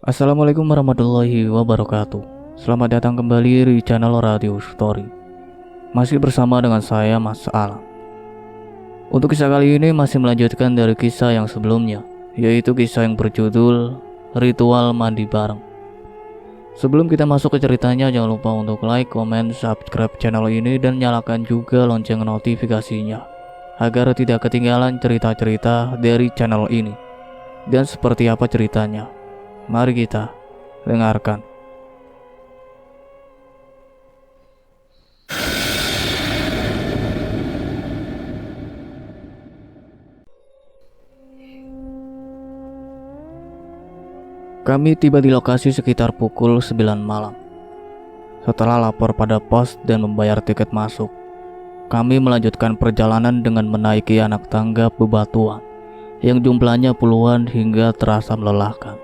Assalamualaikum warahmatullahi wabarakatuh. Selamat datang kembali di channel Radio Story. Masih bersama dengan saya Mas Al. Untuk kisah kali ini masih melanjutkan dari kisah yang sebelumnya, yaitu kisah yang berjudul Ritual Mandi Bareng. Sebelum kita masuk ke ceritanya, jangan lupa untuk like, comment, subscribe channel ini dan nyalakan juga lonceng notifikasinya agar tidak ketinggalan cerita-cerita dari channel ini. Dan seperti apa ceritanya? Mari kita dengarkan. Kami tiba di lokasi sekitar pukul 9 malam. Setelah lapor pada pos dan membayar tiket masuk, kami melanjutkan perjalanan dengan menaiki anak tangga bebatuan yang jumlahnya puluhan hingga terasa melelahkan.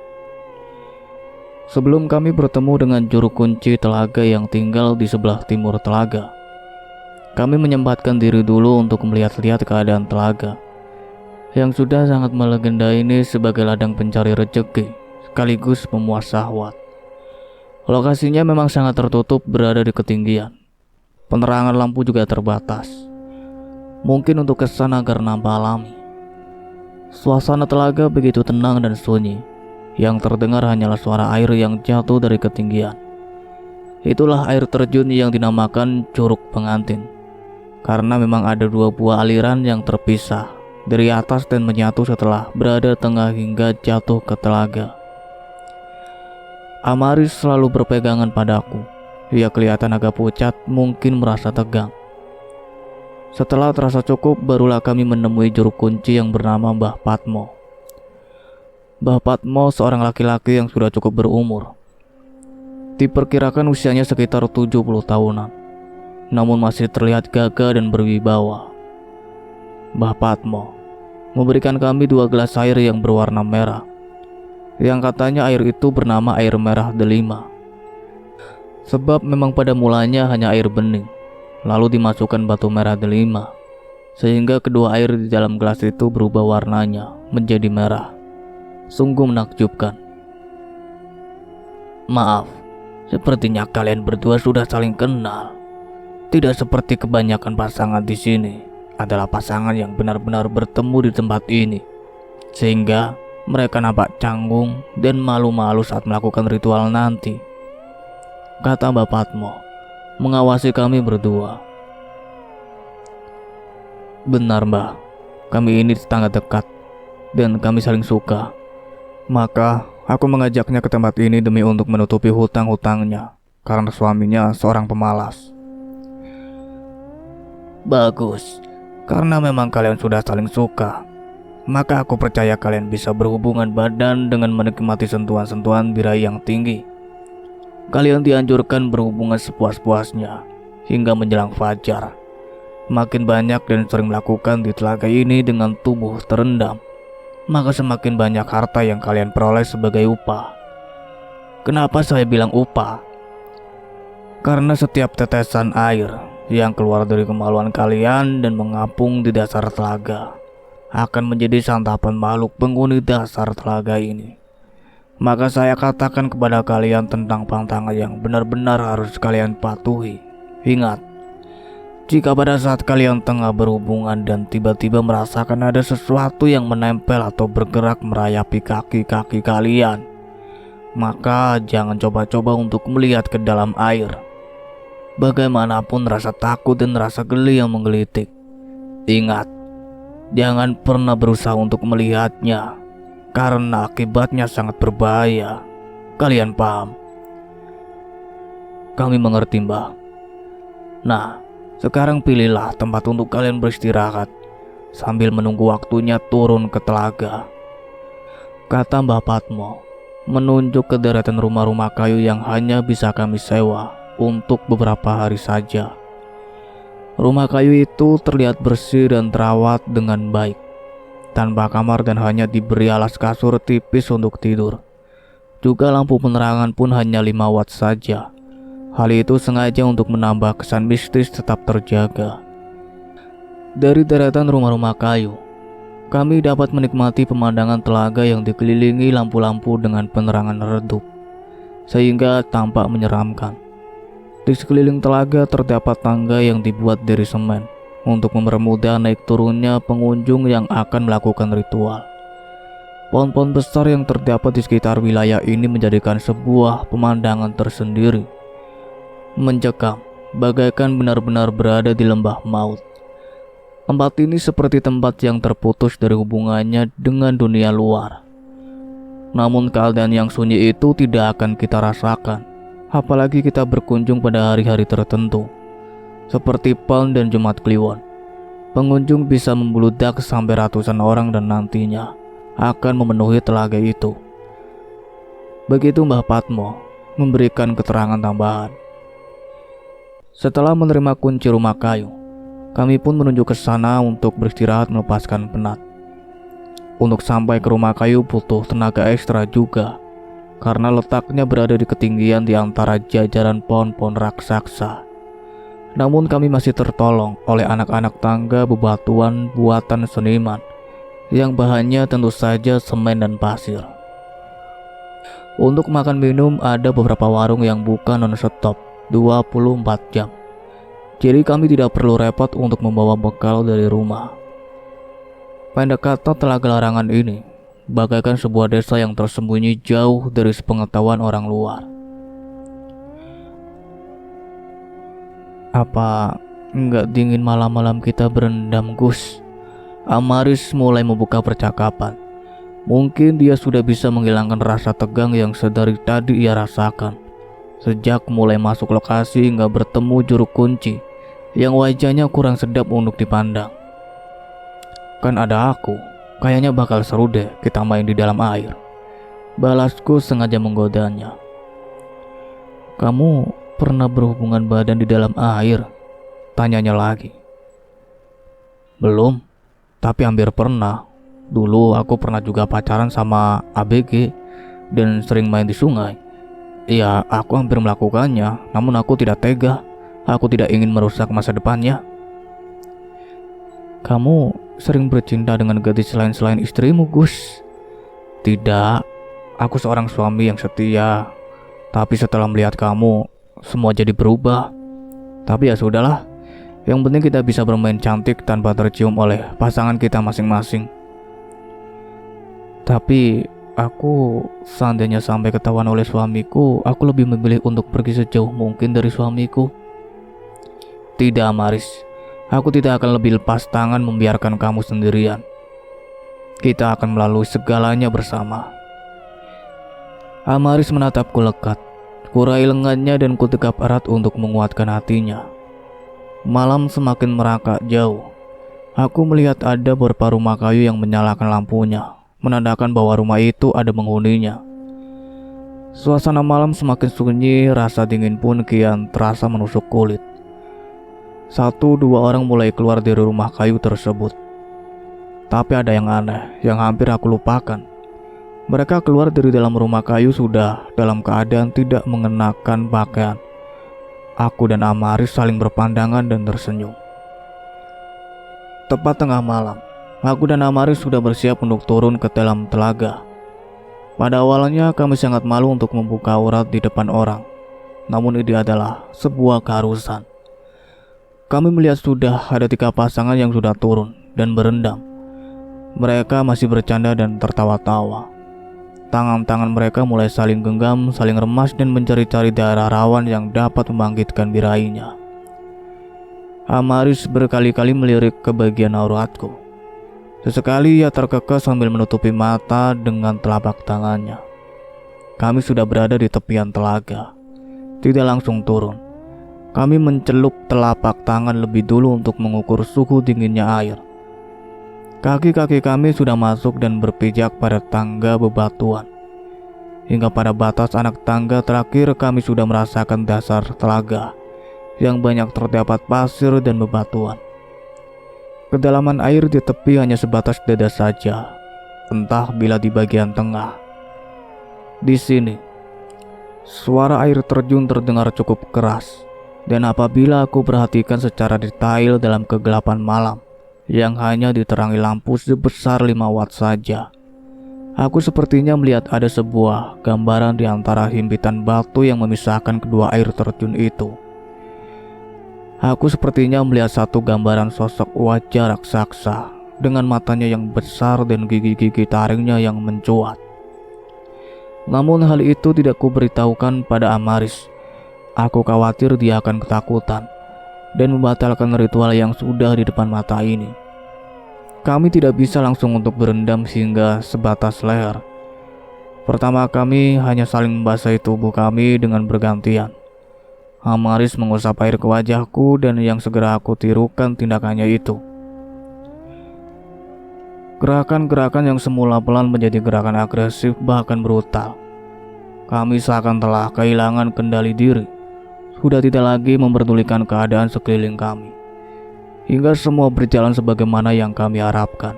Sebelum kami bertemu dengan juru kunci telaga yang tinggal di sebelah timur telaga, kami menyempatkan diri dulu untuk melihat-lihat keadaan telaga yang sudah sangat melegenda ini sebagai ladang pencari rezeki sekaligus pemuas syahwat. Lokasinya memang sangat tertutup, berada di ketinggian. Penerangan lampu juga terbatas, mungkin untuk kesan agar nampak alami. Suasana telaga begitu tenang dan sunyi. Yang terdengar hanyalah suara air yang jatuh dari ketinggian. Itulah air terjun yang dinamakan Curug Pengantin, karena memang ada dua buah aliran yang terpisah dari atas dan menyatu setelah berada tengah hingga jatuh ke telaga. Amaris selalu berpegangan padaku. Ia kelihatan agak pucat, mungkin merasa tegang. Setelah terasa cukup, barulah kami menemui juru kunci yang bernama Mbah Patmo. Mbah Patmo seorang laki-laki yang sudah cukup berumur. Diperkirakan usianya sekitar 70 tahunan, namun masih terlihat gagah dan berwibawa. Mbah Patmo memberikan kami 2 gelas air yang berwarna merah, yang katanya air itu bernama air merah delima. Sebab memang pada mulanya hanya air bening, lalu dimasukkan batu merah delima, sehingga kedua air di dalam gelas itu berubah warnanya menjadi merah. Sungguh menakjubkan. Maaf, sepertinya kalian berdua sudah saling kenal. Tidak seperti kebanyakan pasangan di sini adalah pasangan yang benar-benar bertemu di tempat ini, sehingga mereka nampak canggung dan malu-malu saat melakukan ritual nanti, kata Mbah Patmo mengawasi kami berdua. Benar Mbah, kami ini tetangga dekat dan kami saling suka. Maka aku mengajaknya ke tempat ini demi untuk menutupi hutang-hutangnya karena suaminya seorang pemalas. Bagus, karena memang kalian sudah saling suka, maka aku percaya kalian bisa berhubungan badan dengan menikmati sentuhan-sentuhan birahi yang tinggi. Kalian dianjurkan berhubungan sepuas-puasnya hingga menjelang fajar. Makin banyak dan sering melakukan di telaga ini dengan tubuh terendam, maka semakin banyak harta yang kalian peroleh sebagai upah. Kenapa saya bilang upah? Karena setiap tetesan air yang keluar dari kemaluan kalian dan mengapung di dasar telaga akan menjadi santapan makhluk penghuni dasar telaga ini. Maka saya katakan kepada kalian tentang pantangan yang benar-benar harus kalian patuhi. Ingat, jika pada saat kalian tengah berhubungan dan tiba-tiba merasakan ada sesuatu yang menempel atau bergerak merayapi kaki-kaki kalian, maka jangan coba-coba untuk melihat ke dalam air. Bagaimanapun rasa takut dan rasa geli yang menggelitik, ingat, jangan pernah berusaha untuk melihatnya, karena akibatnya sangat berbahaya. Kalian paham? Kami mengerti, Mbah. Nah, sekarang pilihlah tempat untuk kalian beristirahat sambil menunggu waktunya turun ke telaga, kata Mbah Patmo menunjuk ke deretan rumah-rumah kayu yang hanya bisa kami sewa untuk beberapa hari saja. Rumah kayu itu terlihat bersih dan terawat dengan baik, tanpa kamar dan hanya diberi alas kasur tipis untuk tidur. Juga lampu penerangan pun hanya 5 watt saja. Hal itu sengaja untuk menambah kesan mistis tetap terjaga. Dari deretan rumah-rumah kayu, Kami dapat menikmati pemandangan telaga yang dikelilingi lampu-lampu dengan penerangan redup, sehingga tampak menyeramkan. Di sekeliling telaga terdapat tangga yang dibuat dari semen untuk mempermudah naik turunnya pengunjung yang akan melakukan ritual. Pohon-pohon besar yang terdapat di sekitar wilayah ini menjadikan sebuah pemandangan tersendiri, mencekam, bagaikan benar-benar berada di lembah maut. Tempat ini seperti tempat yang terputus dari hubungannya dengan dunia luar. Namun keadaan yang sunyi itu tidak akan kita rasakan, apalagi kita berkunjung pada hari-hari tertentu, seperti Pon dan Jumat Kliwon. Pengunjung bisa membludak sampai ratusan orang dan nantinya akan memenuhi telaga itu. Begitu Mbah Patmo memberikan keterangan tambahan. Setelah menerima kunci rumah kayu, kami pun menuju ke sana untuk beristirahat melepaskan penat. Untuk sampai ke rumah kayu butuh tenaga ekstra juga, karena letaknya berada di ketinggian di antara jajaran pohon-pohon raksasa. Namun kami masih tertolong oleh anak-anak tangga bebatuan buatan seniman, yang bahannya tentu saja semen dan pasir. Untuk makan minum ada beberapa warung yang buka non-stop 24 jam. Jadi kami tidak perlu repot untuk membawa bekal dari rumah. Pendek kata, Telaga Larangan ini bagaikan sebuah desa yang tersembunyi jauh dari sepengetahuan orang luar. Apa enggak dingin malam-malam kita berendam, Gus? Amaris mulai membuka percakapan. Mungkin dia sudah bisa menghilangkan rasa tegang yang sedari tadi ia rasakan sejak mulai masuk lokasi hingga bertemu juru kunci yang wajahnya kurang sedap untuk dipandang. Kan ada aku, kayaknya bakal seru deh kita main di dalam air. Balasku sengaja menggodanya. Kamu pernah berhubungan badan di dalam air? Tanyanya lagi. Belum, tapi hampir pernah. Dulu aku pernah juga pacaran sama ABG dan sering main di sungai. Ya, aku hampir melakukannya, namun aku tidak tega. Aku tidak ingin merusak masa depannya. Kamu sering bercinta dengan gadis lain selain istrimu, Gus? Tidak, aku seorang suami yang setia. Tapi setelah melihat kamu, semua jadi berubah. Tapi ya sudahlah. Yang penting kita bisa bermain cantik tanpa tercium oleh pasangan kita masing-masing. Tapi aku seandainya sampai ketahuan oleh suamiku, aku lebih memilih untuk pergi sejauh mungkin dari suamiku. Tidak, Amaris. Aku tidak akan lebih lepas tangan membiarkan kamu sendirian. Kita akan melalui segalanya bersama. Amaris menatapku lekat. Kurai lengannya dan kutegap erat untuk menguatkan hatinya. Malam semakin merangkak jauh. Aku melihat ada beberapa rumah kayu yang menyalakan lampunya, menandakan bahwa rumah itu ada penghuninya. Suasana malam semakin sunyi, rasa dingin pun kian terasa menusuk kulit. 1-2 orang mulai keluar dari rumah kayu tersebut. Tapi ada yang aneh yang hampir aku lupakan. Mereka keluar dari dalam rumah kayu sudah dalam keadaan tidak mengenakan pakaian. Aku dan Amaris saling berpandangan dan tersenyum. Tepat tengah malam, aku dan Amaris sudah bersiap untuk turun ke dalam telaga. Pada awalnya kami sangat malu untuk membuka aurat di depan orang. Namun ini adalah sebuah keharusan. Kami melihat sudah ada 3 pasangan yang sudah turun dan berendam. Mereka masih bercanda dan tertawa-tawa. Tangan-tangan mereka mulai saling genggam, saling remas dan mencari-cari daerah rawan yang dapat membangkitkan birahinya. Amaris berkali-kali melirik ke bagian auratku. Sesekali ia terkekeh sambil menutupi mata dengan telapak tangannya. Kami sudah berada di tepian telaga. Tidak langsung turun. Kami mencelup telapak tangan lebih dulu untuk mengukur suhu dinginnya air. Kaki-kaki kami sudah masuk dan berpijak pada tangga bebatuan. Hingga pada batas anak tangga terakhir kami sudah merasakan dasar telaga yang banyak terdapat pasir dan bebatuan. Kedalaman air di tepi hanya sebatas dada saja, entah bila di bagian tengah. Di sini, suara air terjun terdengar cukup keras. Dan apabila aku perhatikan secara detail dalam kegelapan malam yang hanya diterangi lampu sebesar 5 watt saja. Aku sepertinya melihat ada sebuah gambaran di antara himpitan batu yang memisahkan kedua air terjun itu. Aku sepertinya melihat satu gambaran sosok wajah raksasa dengan matanya yang besar dan gigi-gigi taringnya yang mencuat. Namun hal itu tidak kuberitahukan pada Amaris. Aku khawatir dia akan ketakutan dan membatalkan ritual yang sudah di depan mata ini. Kami tidak bisa langsung untuk berendam hingga sebatas leher. Pertama kami hanya saling membasahi tubuh kami dengan bergantian. Amaris mengusap air ke wajahku dan yang segera aku tirukan tindakannya itu. Gerakan-gerakan yang semula pelan menjadi gerakan agresif bahkan brutal. Kami seakan telah kehilangan kendali diri. Sudah tidak lagi memperdulikan keadaan sekeliling kami. Hingga semua berjalan sebagaimana yang kami harapkan.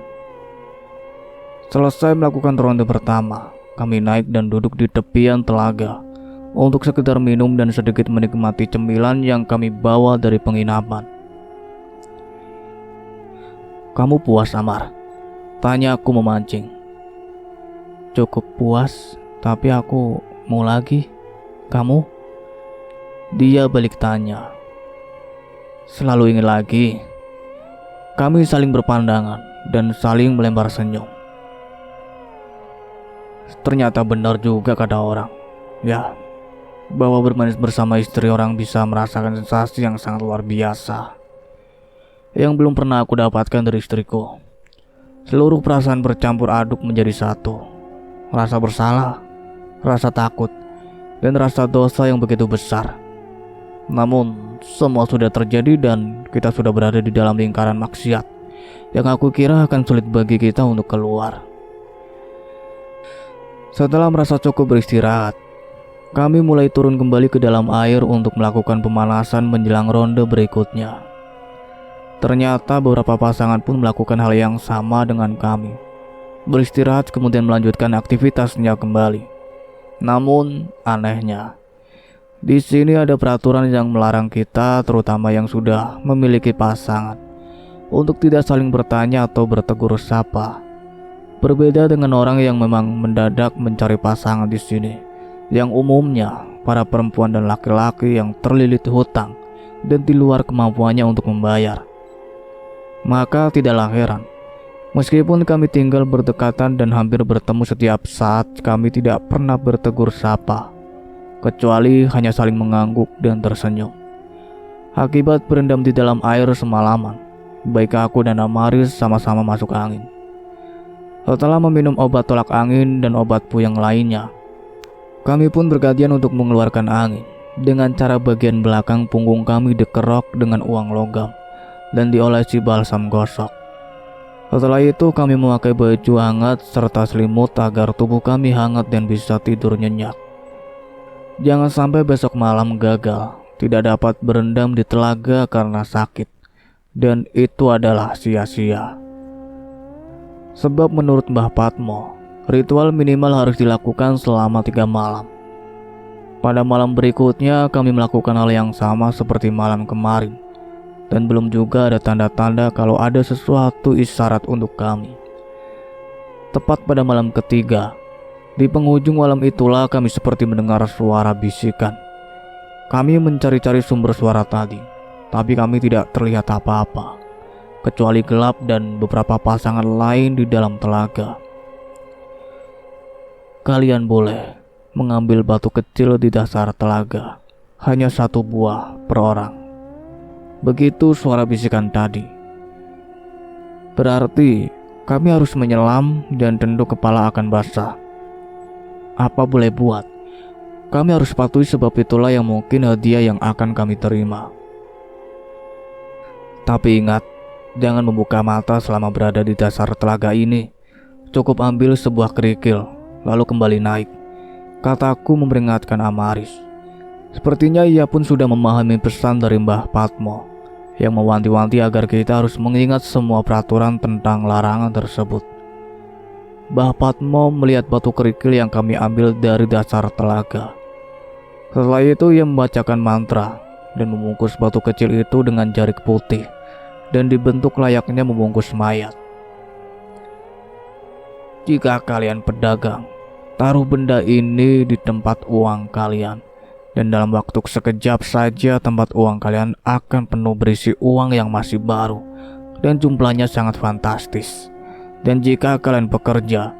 Selesai melakukan ronde pertama, kami naik dan duduk di tepian telaga untuk sekedar minum dan sedikit menikmati cemilan yang kami bawa dari penginapan. "Kamu puas, Amar?" tanya aku memancing. "Cukup puas, tapi aku mau lagi." "Kamu?" dia balik tanya. "Selalu ingin lagi." Kami saling berpandangan dan saling melempar senyum. Ternyata benar juga kata orang, ya, bahwa bermain bersama istri orang bisa merasakan sensasi yang sangat luar biasa, yang belum pernah aku dapatkan dari istriku. Seluruh perasaan bercampur aduk menjadi satu. Rasa bersalah, rasa takut, dan rasa dosa yang begitu besar. Namun semua sudah terjadi dan kita sudah berada di dalam lingkaran maksiat yang aku kira akan sulit bagi kita untuk keluar. Setelah merasa cukup beristirahat, kami mulai turun kembali ke dalam air untuk melakukan pemanasan menjelang ronde berikutnya. Ternyata beberapa pasangan pun melakukan hal yang sama dengan kami. Beristirahat kemudian melanjutkan aktivitasnya kembali. Namun anehnya, di sini ada peraturan yang melarang kita, terutama yang sudah memiliki pasangan, untuk tidak saling bertanya atau bertegur sapa. Berbeda dengan orang yang memang mendadak mencari pasangan di sini, yang umumnya para perempuan dan laki-laki yang terlilit hutang dan di luar kemampuannya untuk membayar. Maka tidaklah heran, meskipun kami tinggal berdekatan dan hampir bertemu setiap saat, kami tidak pernah bertegur sapa, kecuali hanya saling mengangguk dan tersenyum. Akibat berendam di dalam air semalaman, baik aku dan Amaris sama-sama masuk angin. Setelah meminum obat tolak angin dan obat puyeng lainnya, kami pun bergantian untuk mengeluarkan angin dengan cara bagian belakang punggung kami dikerok dengan uang logam dan diolesi balsam gosok. Setelah itu kami memakai baju hangat serta selimut agar tubuh kami hangat dan bisa tidur nyenyak. Jangan sampai besok malam gagal, tidak dapat berendam di telaga karena sakit, dan itu adalah sia-sia. Sebab menurut Mbah Patmo, ritual minimal harus dilakukan selama 3 malam. Pada malam berikutnya kami melakukan hal yang sama seperti malam kemarin, dan belum juga ada tanda-tanda kalau ada sesuatu isyarat untuk kami. Tepat pada malam ketiga, di penghujung malam itulah kami seperti mendengar suara bisikan. Kami mencari-cari sumber suara tadi, tapi kami tidak terlihat apa-apa, kecuali gelap dan beberapa pasangan lain di dalam telaga. "Kalian boleh mengambil batu kecil di dasar telaga, hanya 1 buah per orang." Begitu suara bisikan tadi. Berarti kami harus menyelam dan tentu kepala akan basah. Apa boleh buat, kami harus patuhi sebab itulah yang mungkin hadiah yang akan kami terima. Tapi ingat, jangan membuka mata selama berada di dasar telaga ini. Cukup ambil sebuah kerikil, lalu kembali naik, kataku memperingatkan Amaris. Sepertinya ia pun sudah memahami pesan dari Mbah Patmo yang mewanti-wanti agar kita harus mengingat semua peraturan tentang larangan tersebut. Mbah Patmo melihat batu kerikil yang kami ambil dari dasar telaga. Setelah itu ia membacakan mantra dan membungkus batu kecil itu dengan jarik putih dan dibentuk layaknya membungkus mayat. Jika kalian pedagang, taruh benda ini di tempat uang kalian, dan dalam waktu sekejap saja tempat uang kalian akan penuh berisi uang yang masih baru dan jumlahnya sangat fantastis. Dan jika kalian bekerja,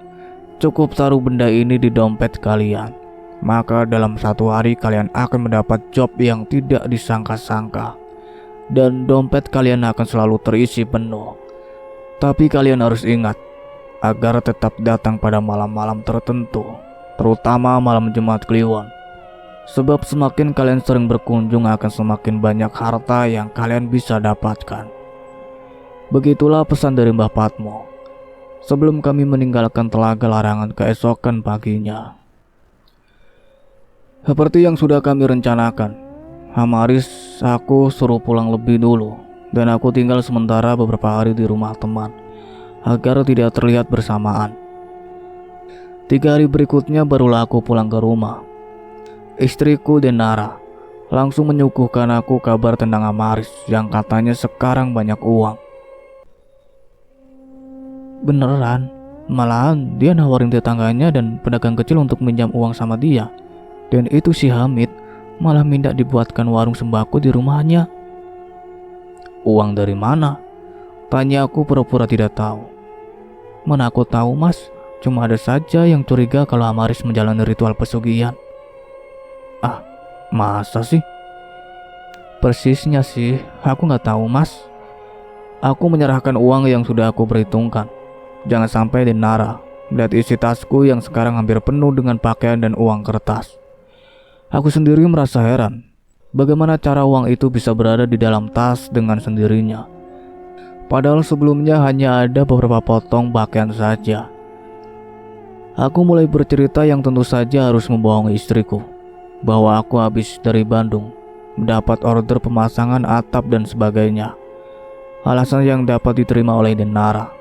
cukup taruh benda ini di dompet kalian, maka dalam satu hari kalian akan mendapat job yang tidak disangka-sangka, dan dompet kalian akan selalu terisi penuh. Tapi kalian harus ingat agar tetap datang pada malam-malam tertentu, terutama malam Jumat Kliwon. Sebab semakin kalian sering berkunjung akan semakin banyak harta yang kalian bisa dapatkan. Begitulah pesan dari Mbah Patmo sebelum kami meninggalkan Telaga Larangan keesokan paginya. Seperti yang sudah kami rencanakan, Hamaris aku suruh pulang lebih dulu, dan aku tinggal sementara beberapa hari di rumah teman agar tidak terlihat bersamaan. 3 hari berikutnya barulah aku pulang ke rumah. Istriku Denara langsung menyuguhkan aku kabar tentang Hamaris yang katanya sekarang banyak uang. Beneran, malahan dia nawarin tetangganya dan pedagang kecil untuk minjam uang sama dia. Dan itu si Hamid malah minta dibuatkan warung sembako di rumahnya. Uang dari mana? Tanya aku pura-pura tidak tahu. Mana aku tahu mas, cuma ada saja yang curiga kalau Hamaris menjalani ritual pesugihan. Ah, masa sih? Persisnya sih, aku gak tahu mas. Aku menyerahkan uang yang sudah aku perhitungkan. Jangan sampai Denara melihat isi tasku yang sekarang hampir penuh dengan pakaian dan uang kertas. Aku sendiri merasa heran bagaimana cara uang itu bisa berada di dalam tas dengan sendirinya. Padahal sebelumnya hanya ada beberapa potong pakaian saja. Aku mulai bercerita yang tentu saja harus membohongi istriku, bahwa aku habis dari Bandung, mendapat order pemasangan atap dan sebagainya. Alasan yang dapat diterima oleh Denara,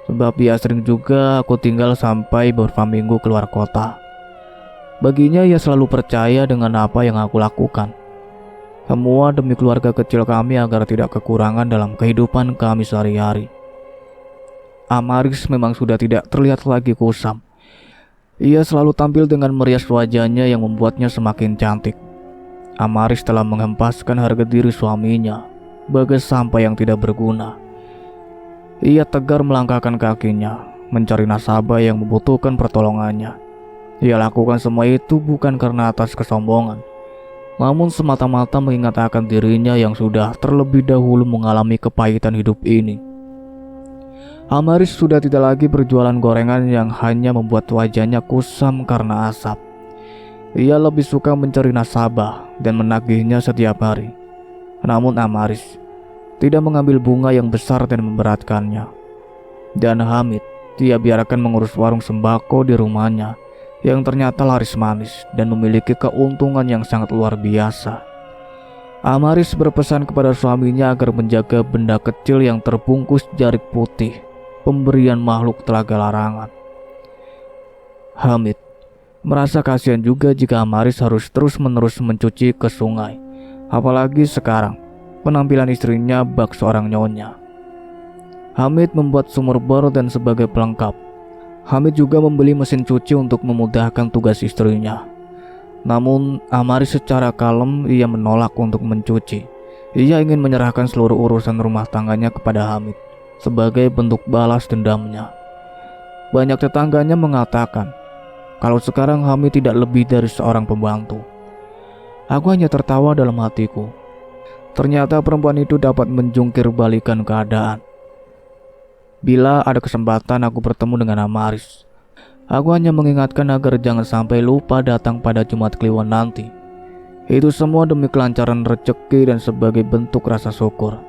sebab ia sering juga aku tinggal sampai beberapa minggu keluar kota. Baginya ia selalu percaya dengan apa yang aku lakukan. Semua demi keluarga kecil kami agar tidak kekurangan dalam kehidupan kami sehari-hari. Hamaris memang sudah tidak terlihat lagi kusam. Ia selalu tampil dengan merias wajahnya yang membuatnya semakin cantik. Hamaris telah menghempaskan harga diri suaminya bagai sampah yang tidak berguna. Ia tegar melangkahkan kakinya, mencari nasabah yang membutuhkan pertolongannya. Ia lakukan semua itu bukan karena atas kesombongan, namun semata-mata mengingat akan dirinya yang sudah terlebih dahulu mengalami kepahitan hidup ini. Hamaris sudah tidak lagi berjualan gorengan yang hanya membuat wajahnya kusam karena asap. Ia lebih suka mencari nasabah dan menagihnya setiap hari. Namun Hamaris tidak mengambil bunga yang besar dan memberatkannya. Dan Hamid dia biarkan mengurus warung sembako di rumahnya yang ternyata laris manis dan memiliki keuntungan yang sangat luar biasa. Hamaris berpesan kepada suaminya agar menjaga benda kecil yang terbungkus jarik putih, pemberian makhluk Telaga Larangan. Hamid merasa kasihan juga jika Hamaris harus terus-menerus mencuci ke sungai, apalagi sekarang penampilan istrinya bak seorang nyonya. Hamid membuat sumur bor dan sebagai pelengkap, Hamid juga membeli mesin cuci untuk memudahkan tugas istrinya. Namun Hamaris secara kalem ia menolak untuk mencuci. Ia ingin menyerahkan seluruh urusan rumah tangganya kepada Hamid sebagai bentuk balas dendamnya. Banyak tetangganya mengatakan kalau sekarang Hamid tidak lebih dari seorang pembantu. Aku hanya tertawa dalam hatiku. Ternyata perempuan itu dapat menjungkir balikan keadaan. Bila ada kesempatan aku bertemu dengan Hamaris, aku hanya mengingatkan agar jangan sampai lupa datang pada Jumat Kliwon nanti. Itu semua demi kelancaran rezeki dan sebagai bentuk rasa syukur.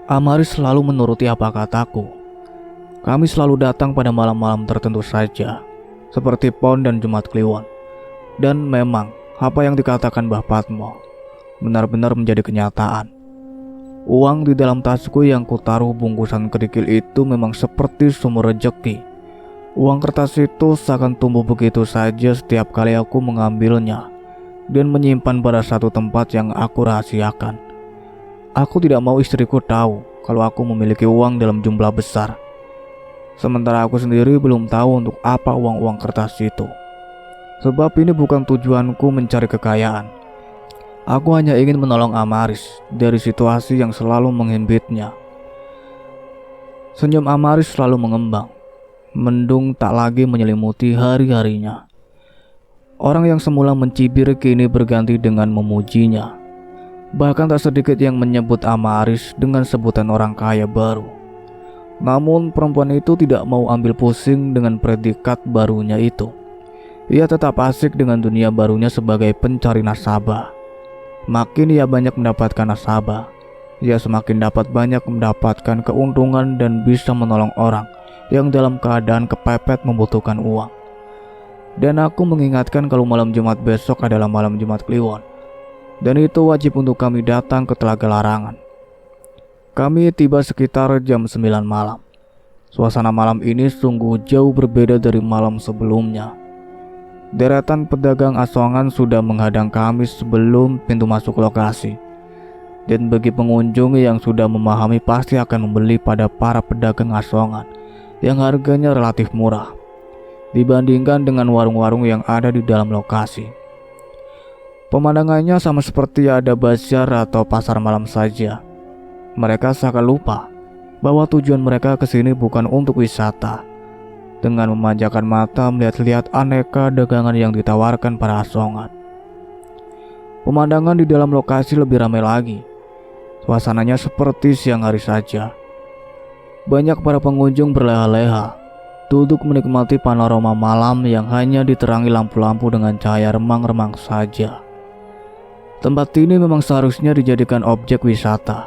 Hamaris selalu menuruti apa kataku. Kami selalu datang pada malam-malam tertentu saja, seperti Pon dan Jumat Kliwon. Dan memang apa yang dikatakan Mbah Patmo benar-benar menjadi kenyataan. Uang di dalam tasku yang kutaruh bungkusan kerikil itu memang seperti sumur rezeki. Uang kertas itu seakan tumbuh begitu saja setiap kali aku mengambilnya dan menyimpan pada satu tempat yang aku rahasiakan. Aku tidak mau istriku tahu kalau aku memiliki uang dalam jumlah besar. Sementara aku sendiri belum tahu untuk apa uang-uang kertas itu. Sebab ini bukan tujuanku mencari kekayaan. Aku hanya ingin menolong Amaris dari situasi yang selalu menghimpitnya. Senyum Amaris selalu mengembang. Mendung tak lagi menyelimuti hari-harinya. Orang yang semula mencibir kini berganti dengan memujinya. Bahkan tak sedikit yang menyebut Amaris dengan sebutan orang kaya baru. Namun perempuan itu tidak mau ambil pusing dengan predikat barunya itu. Ia tetap asik dengan dunia barunya sebagai pencari nasabah. Makin ia banyak mendapatkan nasabah, ia semakin dapat banyak mendapatkan keuntungan dan bisa menolong orang yang dalam keadaan kepepet membutuhkan uang. Dan aku mengingatkan kalau malam Jumat besok adalah malam Jumat Kliwon, dan itu wajib untuk kami datang ke Telaga Larangan. Kami tiba sekitar jam 9 malam. Suasana malam ini sungguh jauh berbeda dari malam sebelumnya. Deretan pedagang asongan sudah menghadang kami sebelum pintu masuk lokasi. Dan bagi pengunjung yang sudah memahami pasti akan membeli pada para pedagang asongan yang harganya relatif murah dibandingkan dengan warung-warung yang ada di dalam lokasi. Pemandangannya sama seperti ada bazar atau pasar malam saja. Mereka seakan lupa bahwa tujuan mereka ke sini bukan untuk wisata. Dengan memanjakan mata melihat-lihat aneka dagangan yang ditawarkan para asongan. Pemandangan di dalam lokasi lebih ramai lagi. Suasananya seperti siang hari saja. Banyak para pengunjung berleha-leha, duduk menikmati panorama malam yang hanya diterangi lampu-lampu dengan cahaya remang-remang saja. Tempat ini memang seharusnya dijadikan objek wisata,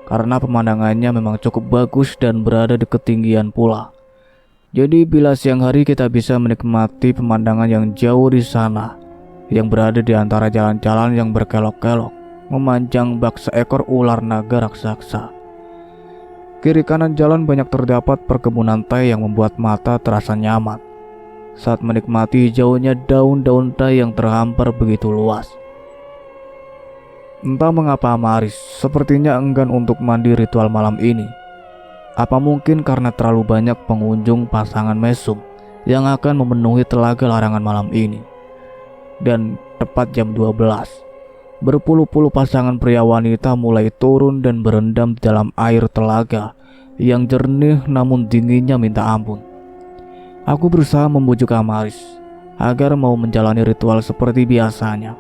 karena pemandangannya memang cukup bagus dan berada di ketinggian pula. Jadi bila siang hari kita bisa menikmati pemandangan yang jauh di sana, yang berada di antara jalan-jalan yang berkelok-kelok, memanjang bak seekor ular naga raksasa. Kiri kanan jalan banyak terdapat perkebunan teh yang membuat mata terasa nyaman saat menikmati hijaunya daun-daun teh yang terhampar begitu luas. Entah mengapa Amaris sepertinya enggan untuk mandi ritual malam ini. Apa mungkin karena terlalu banyak pengunjung pasangan mesum yang akan memenuhi Telaga Larangan malam ini. Dan tepat jam 12, berpuluh-puluh pasangan pria wanita mulai turun dan berendam di dalam air telaga yang jernih namun dinginnya minta ampun. Aku berusaha membujuk Amaris agar mau menjalani ritual seperti biasanya.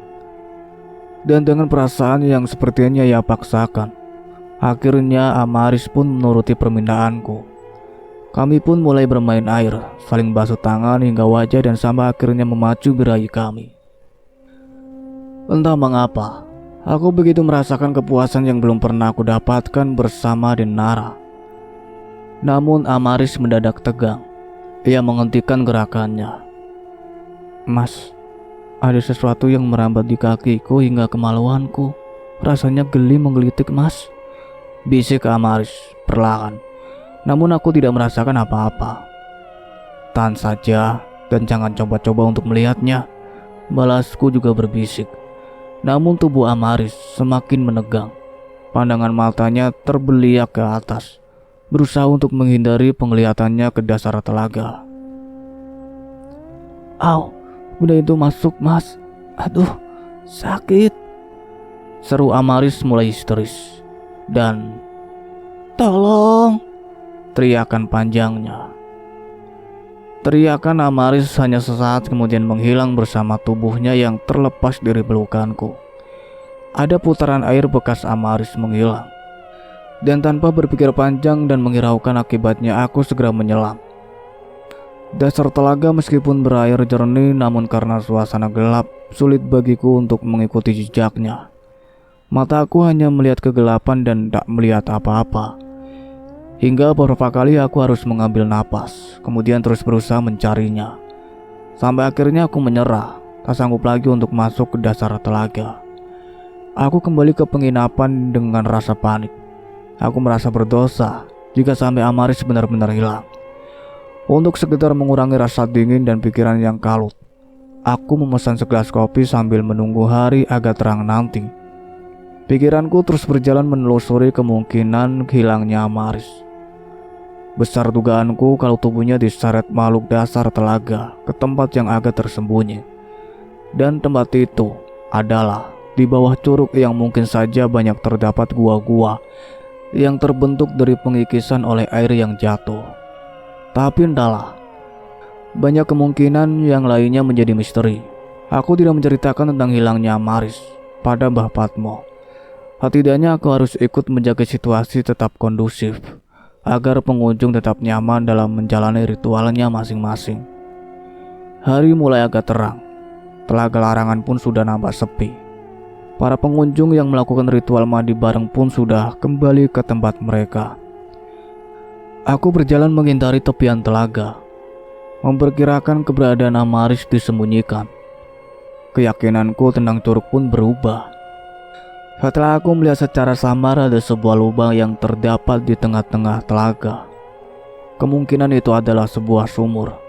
Dan dengan perasaan yang sepertinya ia paksakan, akhirnya Amaris pun menuruti permintaanku. Kami pun mulai bermain air, saling basuh tangan hingga wajah dan sampai akhirnya memacu birahi kami. Entah mengapa, aku begitu merasakan kepuasan yang belum pernah aku dapatkan bersama Denara. Namun Amaris mendadak tegang. Ia menghentikan gerakannya. Mas, ada sesuatu yang merambat di kakiku hingga kemaluanku. Rasanya geli menggelitik, Mas. Bisik Amaris perlahan. Namun aku tidak merasakan apa-apa. Tahan saja dan jangan coba-coba untuk melihatnya, balasku juga berbisik. Namun tubuh Amaris semakin menegang. Pandangan matanya terbeliak ke atas, berusaha untuk menghindari penglihatannya ke dasar telaga. Au, benda itu masuk, Mas. Aduh, sakit. Seru Amaris mulai histeris. Dan tolong, teriakan panjangnya. Teriakan Amaris hanya sesaat kemudian menghilang bersama tubuhnya yang terlepas dari pelukanku. Ada putaran air bekas Amaris menghilang. Dan tanpa berpikir panjang dan menghiraukan akibatnya, aku segera menyelam. Dasar telaga meskipun berair jernih, namun karena suasana gelap, sulit bagiku untuk mengikuti jejaknya. Mataku hanya melihat kegelapan dan tak melihat apa-apa. Hingga beberapa kali aku harus mengambil napas, kemudian terus berusaha mencarinya. Sampai akhirnya aku menyerah, tak sanggup lagi untuk masuk ke dasar telaga. Aku kembali ke penginapan dengan rasa panik. Aku merasa berdosa jika sampai Amaris benar-benar hilang. Untuk sekedar mengurangi rasa dingin dan pikiran yang kalut, aku memesan segelas kopi sambil menunggu hari agak terang nanti. Pikiranku terus berjalan menelusuri kemungkinan hilangnya Amaris. Besar dugaanku kalau tubuhnya diseret makhluk dasar telaga ke tempat yang agak tersembunyi. Dan tempat itu adalah di bawah curug yang mungkin saja banyak terdapat gua-gua yang terbentuk dari pengikisan oleh air yang jatuh. Tapi entahlah, banyak kemungkinan yang lainnya menjadi misteri. Aku tidak menceritakan tentang hilangnya Amaris pada Mbah Patmo. Setidaknya aku harus ikut menjaga situasi tetap kondusif agar pengunjung tetap nyaman dalam menjalani ritualnya masing-masing. Hari mulai agak terang. Telaga larangan pun sudah nampak sepi. Para pengunjung yang melakukan ritual mandi bareng pun sudah kembali ke tempat mereka. Aku berjalan menghindari tepian telaga, memperkirakan keberadaan Amaris disembunyikan. Keyakinanku tentang curug pun berubah. Setelah aku melihat secara samar ada sebuah lubang yang terdapat di tengah-tengah telaga. Kemungkinan itu adalah sebuah sumur.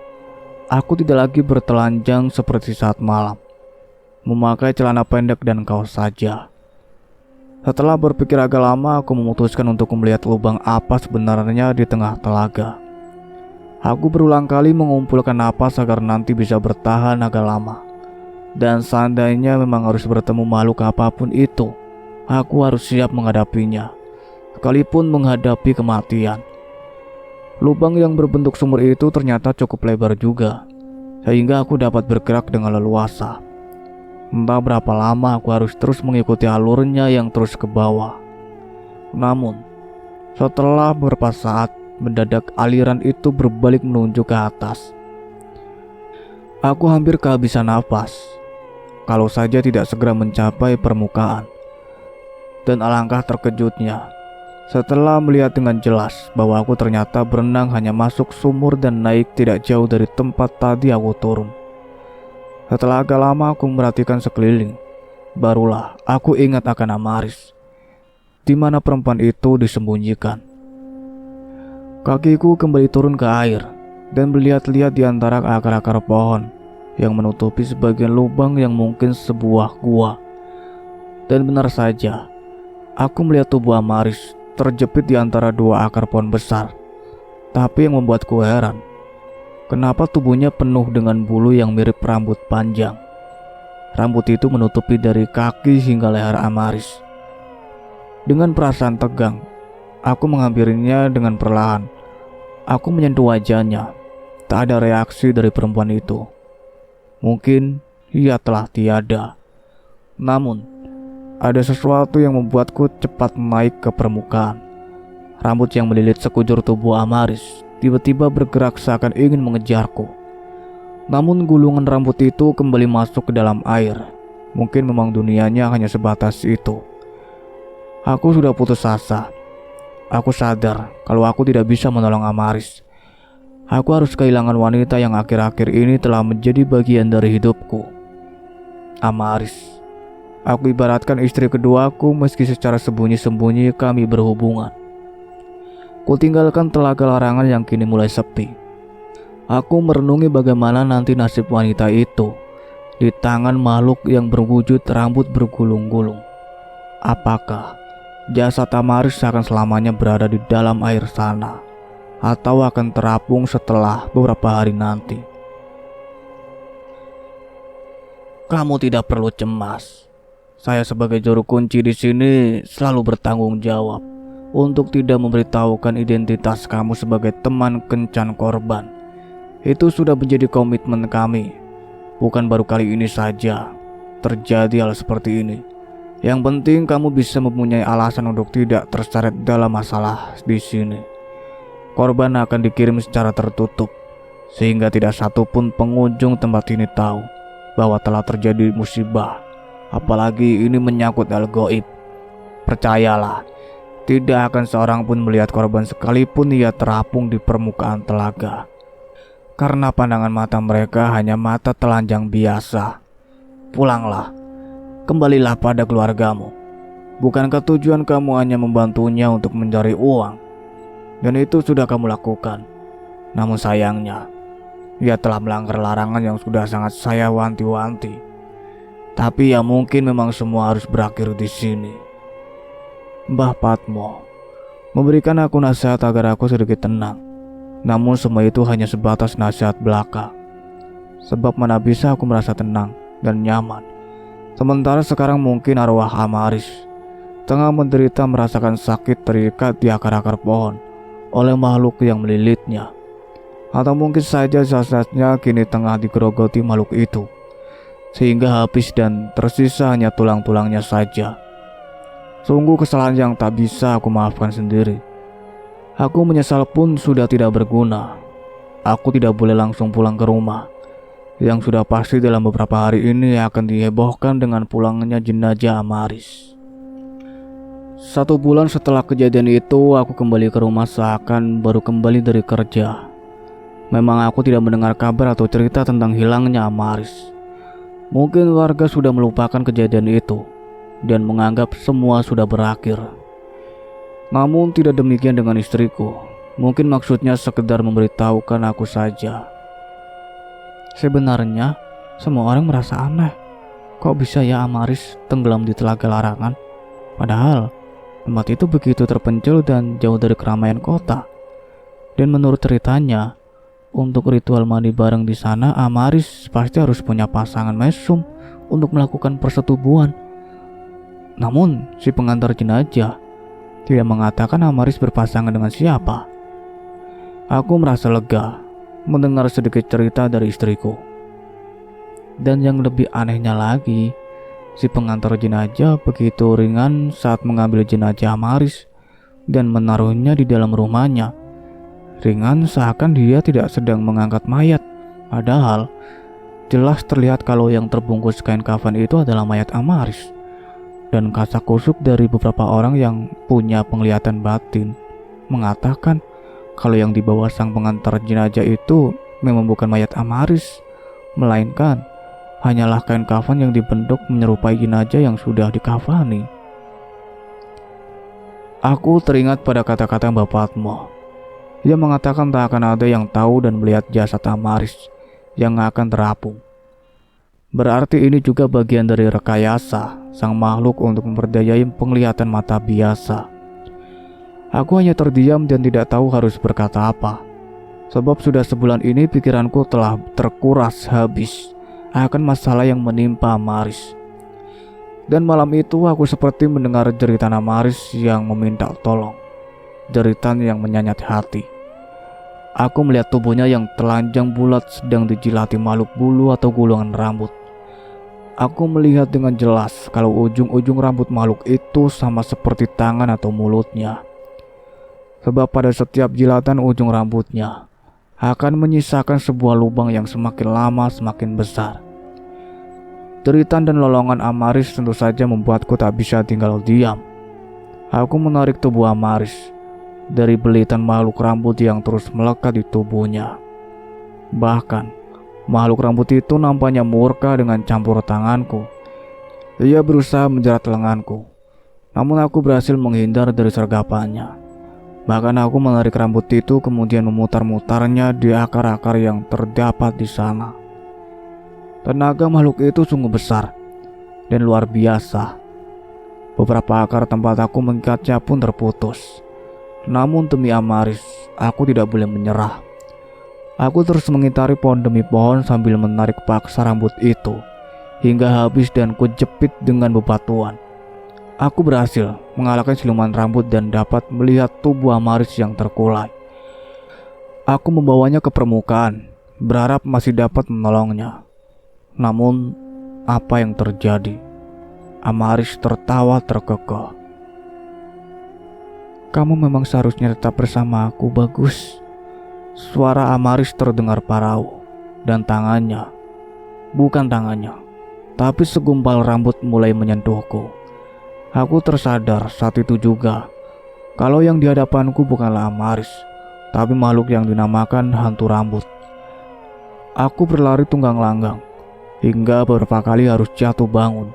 Aku tidak lagi bertelanjang seperti saat malam, memakai celana pendek dan kaos saja. Setelah berpikir agak lama, aku memutuskan untuk melihat lubang apa sebenarnya di tengah telaga. Aku berulang kali mengumpulkan napas agar nanti bisa bertahan agak lama. Dan seandainya memang harus bertemu makhluk apapun itu, aku harus siap menghadapinya, sekalipun menghadapi kematian. Lubang yang berbentuk sumur itu ternyata cukup lebar juga, sehingga aku dapat bergerak dengan leluasa. Entah berapa lama aku harus terus mengikuti alurnya yang terus ke bawah. Namun, setelah beberapa saat, mendadak aliran itu berbalik menuju ke atas. Aku hampir kehabisan napas, kalau saja tidak segera mencapai permukaan. Dan alangkah terkejutnya setelah melihat dengan jelas bahwa aku ternyata berenang hanya masuk sumur dan naik tidak jauh dari tempat tadi aku turun. Setelah agak lama aku memperhatikan sekeliling, barulah aku ingat akan Amaris, di mana perempuan itu disembunyikan. Kakiku kembali turun ke air dan melihat-lihat di antara akar-akar pohon yang menutupi sebagian lubang yang mungkin sebuah gua. Dan benar saja, aku melihat tubuh Amaris terjepit di antara dua akar pohon besar. Tapi yang membuatku heran, kenapa tubuhnya penuh dengan bulu yang mirip rambut panjang. Rambut itu menutupi dari kaki hingga leher Amaris. Dengan perasaan tegang, aku menghampirinya dengan perlahan. Aku menyentuh wajahnya. Tak ada reaksi dari perempuan itu. Mungkin ia telah tiada. Namun, ada sesuatu yang membuatku cepat naik ke permukaan. Rambut yang melilit sekujur tubuh Amaris tiba-tiba bergerak seakan ingin mengejarku. Namun gulungan rambut itu kembali masuk ke dalam air. Mungkin memang dunianya hanya sebatas itu. Aku sudah putus asa. Aku sadar kalau aku tidak bisa menolong Amaris. Aku harus kehilangan wanita yang akhir-akhir ini telah menjadi bagian dari hidupku. Amaris. Aku ibaratkan istri keduaku meski secara sembunyi-sembunyi kami berhubungan. Kutinggalkan telaga larangan yang kini mulai sepi. Aku merenungi bagaimana nanti nasib wanita itu di tangan makhluk yang berwujud rambut bergulung-gulung. Apakah jasad Amaris akan selamanya berada di dalam air sana, atau akan terapung setelah beberapa hari nanti? Kamu tidak perlu cemas. Saya sebagai juru kunci di sini selalu bertanggung jawab untuk tidak memberitahukan identitas kamu sebagai teman kencan korban. Itu sudah menjadi komitmen kami. Bukan baru kali ini saja terjadi hal seperti ini. Yang penting kamu bisa mempunyai alasan untuk tidak terseret dalam masalah di sini. Korban akan dikirim secara tertutup, sehingga tidak satupun pengunjung tempat ini tahu bahwa telah terjadi musibah. Apalagi ini menyangkut hal gaib. Percayalah, tidak akan seorang pun melihat korban sekalipun ia terapung di permukaan telaga. Karena pandangan mata mereka hanya mata telanjang biasa. Pulanglah, kembalilah pada keluargamu. Bukankah tujuan kamu hanya membantunya untuk mencari uang? Dan itu sudah kamu lakukan. Namun sayangnya, ia telah melanggar larangan yang sudah sangat saya wanti-wanti. Tapi ya mungkin memang semua harus berakhir di sini. Mbah Patmo memberikan aku nasihat agar aku sedikit tenang. Namun semua itu hanya sebatas nasihat belaka. Sebab mana bisa aku merasa tenang dan nyaman, sementara sekarang mungkin arwah Amaris tengah menderita merasakan sakit terikat di akar-akar pohon oleh makhluk yang melilitnya. Atau mungkin saja jasadnya kini tengah digerogoti makhluk itu, sehingga habis dan tersisa hanya tulang-tulangnya saja. Sungguh kesalahan yang tak bisa aku maafkan sendiri. Aku menyesal pun sudah tidak berguna. Aku tidak boleh langsung pulang ke rumah, yang sudah pasti dalam beberapa hari ini akan dihebohkan dengan pulangnya jenazah Amaris. 1 bulan setelah kejadian itu, aku kembali ke rumah seakan baru kembali dari kerja. Memang aku tidak mendengar kabar atau cerita tentang hilangnya Amaris. Mungkin warga sudah melupakan kejadian itu dan menganggap semua sudah berakhir. Namun tidak demikian dengan istriku. Mungkin maksudnya sekedar memberitahukan aku saja. Sebenarnya semua orang merasa aneh. Kok bisa ya Amaris tenggelam di Telaga Larangan? Padahal tempat itu begitu terpencil dan jauh dari keramaian kota. Dan menurut ceritanya, untuk ritual mandi bareng di sana, Amaris pasti harus punya pasangan mesum untuk melakukan persetubuhan. Namun si pengantar jenazah tidak mengatakan Amaris berpasangan dengan siapa. Aku merasa lega mendengar sedikit cerita dari istriku. Dan yang lebih anehnya lagi, si pengantar jenazah begitu ringan saat mengambil jenazah Amaris dan menaruhnya di dalam rumahnya. Ringan seakan dia tidak sedang mengangkat mayat. Padahal jelas terlihat kalau yang terbungkus kain kafan itu adalah mayat Amaris. Dan kasakusuk dari beberapa orang yang punya penglihatan batin mengatakan kalau yang dibawa sang pengantar jenazah itu memang bukan mayat Amaris, melainkan hanyalah kain kafan yang dibentuk menyerupai jenazah yang sudah dikafani. Aku teringat pada kata-kata Mbak Patmo. Ia mengatakan tak akan ada yang tahu dan melihat jasad Amaris yang akan terapung. Berarti ini juga bagian dari rekayasa sang makhluk untuk memperdayai penglihatan mata biasa. Aku hanya terdiam dan tidak tahu harus berkata apa. Sebab sudah sebulan ini pikiranku telah terkuras habis akan masalah yang menimpa Amaris. Dan malam itu aku seperti mendengar jeritan Amaris yang meminta tolong. Jeritan yang menyayat hati. Aku melihat tubuhnya yang telanjang bulat sedang dijilati makhluk bulu atau gulungan rambut. Aku melihat dengan jelas kalau ujung-ujung rambut makhluk itu sama seperti tangan atau mulutnya. Sebab pada setiap jilatan ujung rambutnya akan menyisakan sebuah lubang yang semakin lama semakin besar. Jeritan dan lolongan Amaris tentu saja membuatku tak bisa tinggal diam. Aku menarik tubuh Amaris dari belitan makhluk rambut yang terus melekat di tubuhnya. Bahkan makhluk rambut itu nampaknya murka dengan campur tanganku. Ia berusaha menjerat lenganku, namun aku berhasil menghindar dari sergapannya. Bahkan aku menarik rambut itu kemudian memutar-mutarnya di akar-akar yang terdapat di sana. Tenaga makhluk itu sungguh besar dan luar biasa. Beberapa akar tempat aku mengikatnya pun terputus. Namun demi Amaris, aku tidak boleh menyerah. Aku terus mengitari pohon demi pohon sambil menarik paksa rambut itu hingga habis dan kujepit dengan bebatuan. Aku berhasil mengalahkan siluman rambut dan dapat melihat tubuh Amaris yang terkulai. Aku membawanya ke permukaan, berharap masih dapat menolongnya. Namun, apa yang terjadi? Amaris tertawa terkekeh. "Kamu memang seharusnya tetap bersama aku, Bagus." Suara Amaris terdengar parau, dan tangannya, bukan tangannya, tapi segumpal rambut mulai menyentuhku. Aku tersadar saat itu juga kalau yang di hadapanku bukanlah Amaris, tapi makhluk yang dinamakan hantu rambut. Aku berlari tunggang langgang hingga beberapa kali harus jatuh bangun.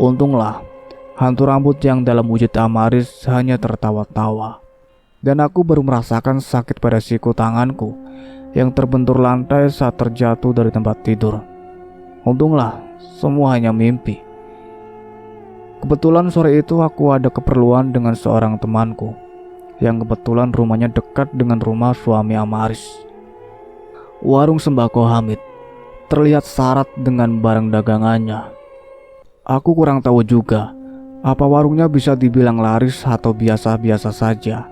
Untunglah hantu rambut yang dalam wujud Amaris hanya tertawa-tawa, dan aku baru merasakan sakit pada siku tanganku yang terbentur lantai saat terjatuh dari tempat tidur. Untunglah semua hanya mimpi. Kebetulan sore itu aku ada keperluan dengan seorang temanku yang kebetulan rumahnya dekat dengan rumah suami Amaris. Warung sembako Hamid terlihat syarat dengan barang dagangannya. Aku kurang tahu juga apa warungnya bisa dibilang laris atau biasa-biasa saja,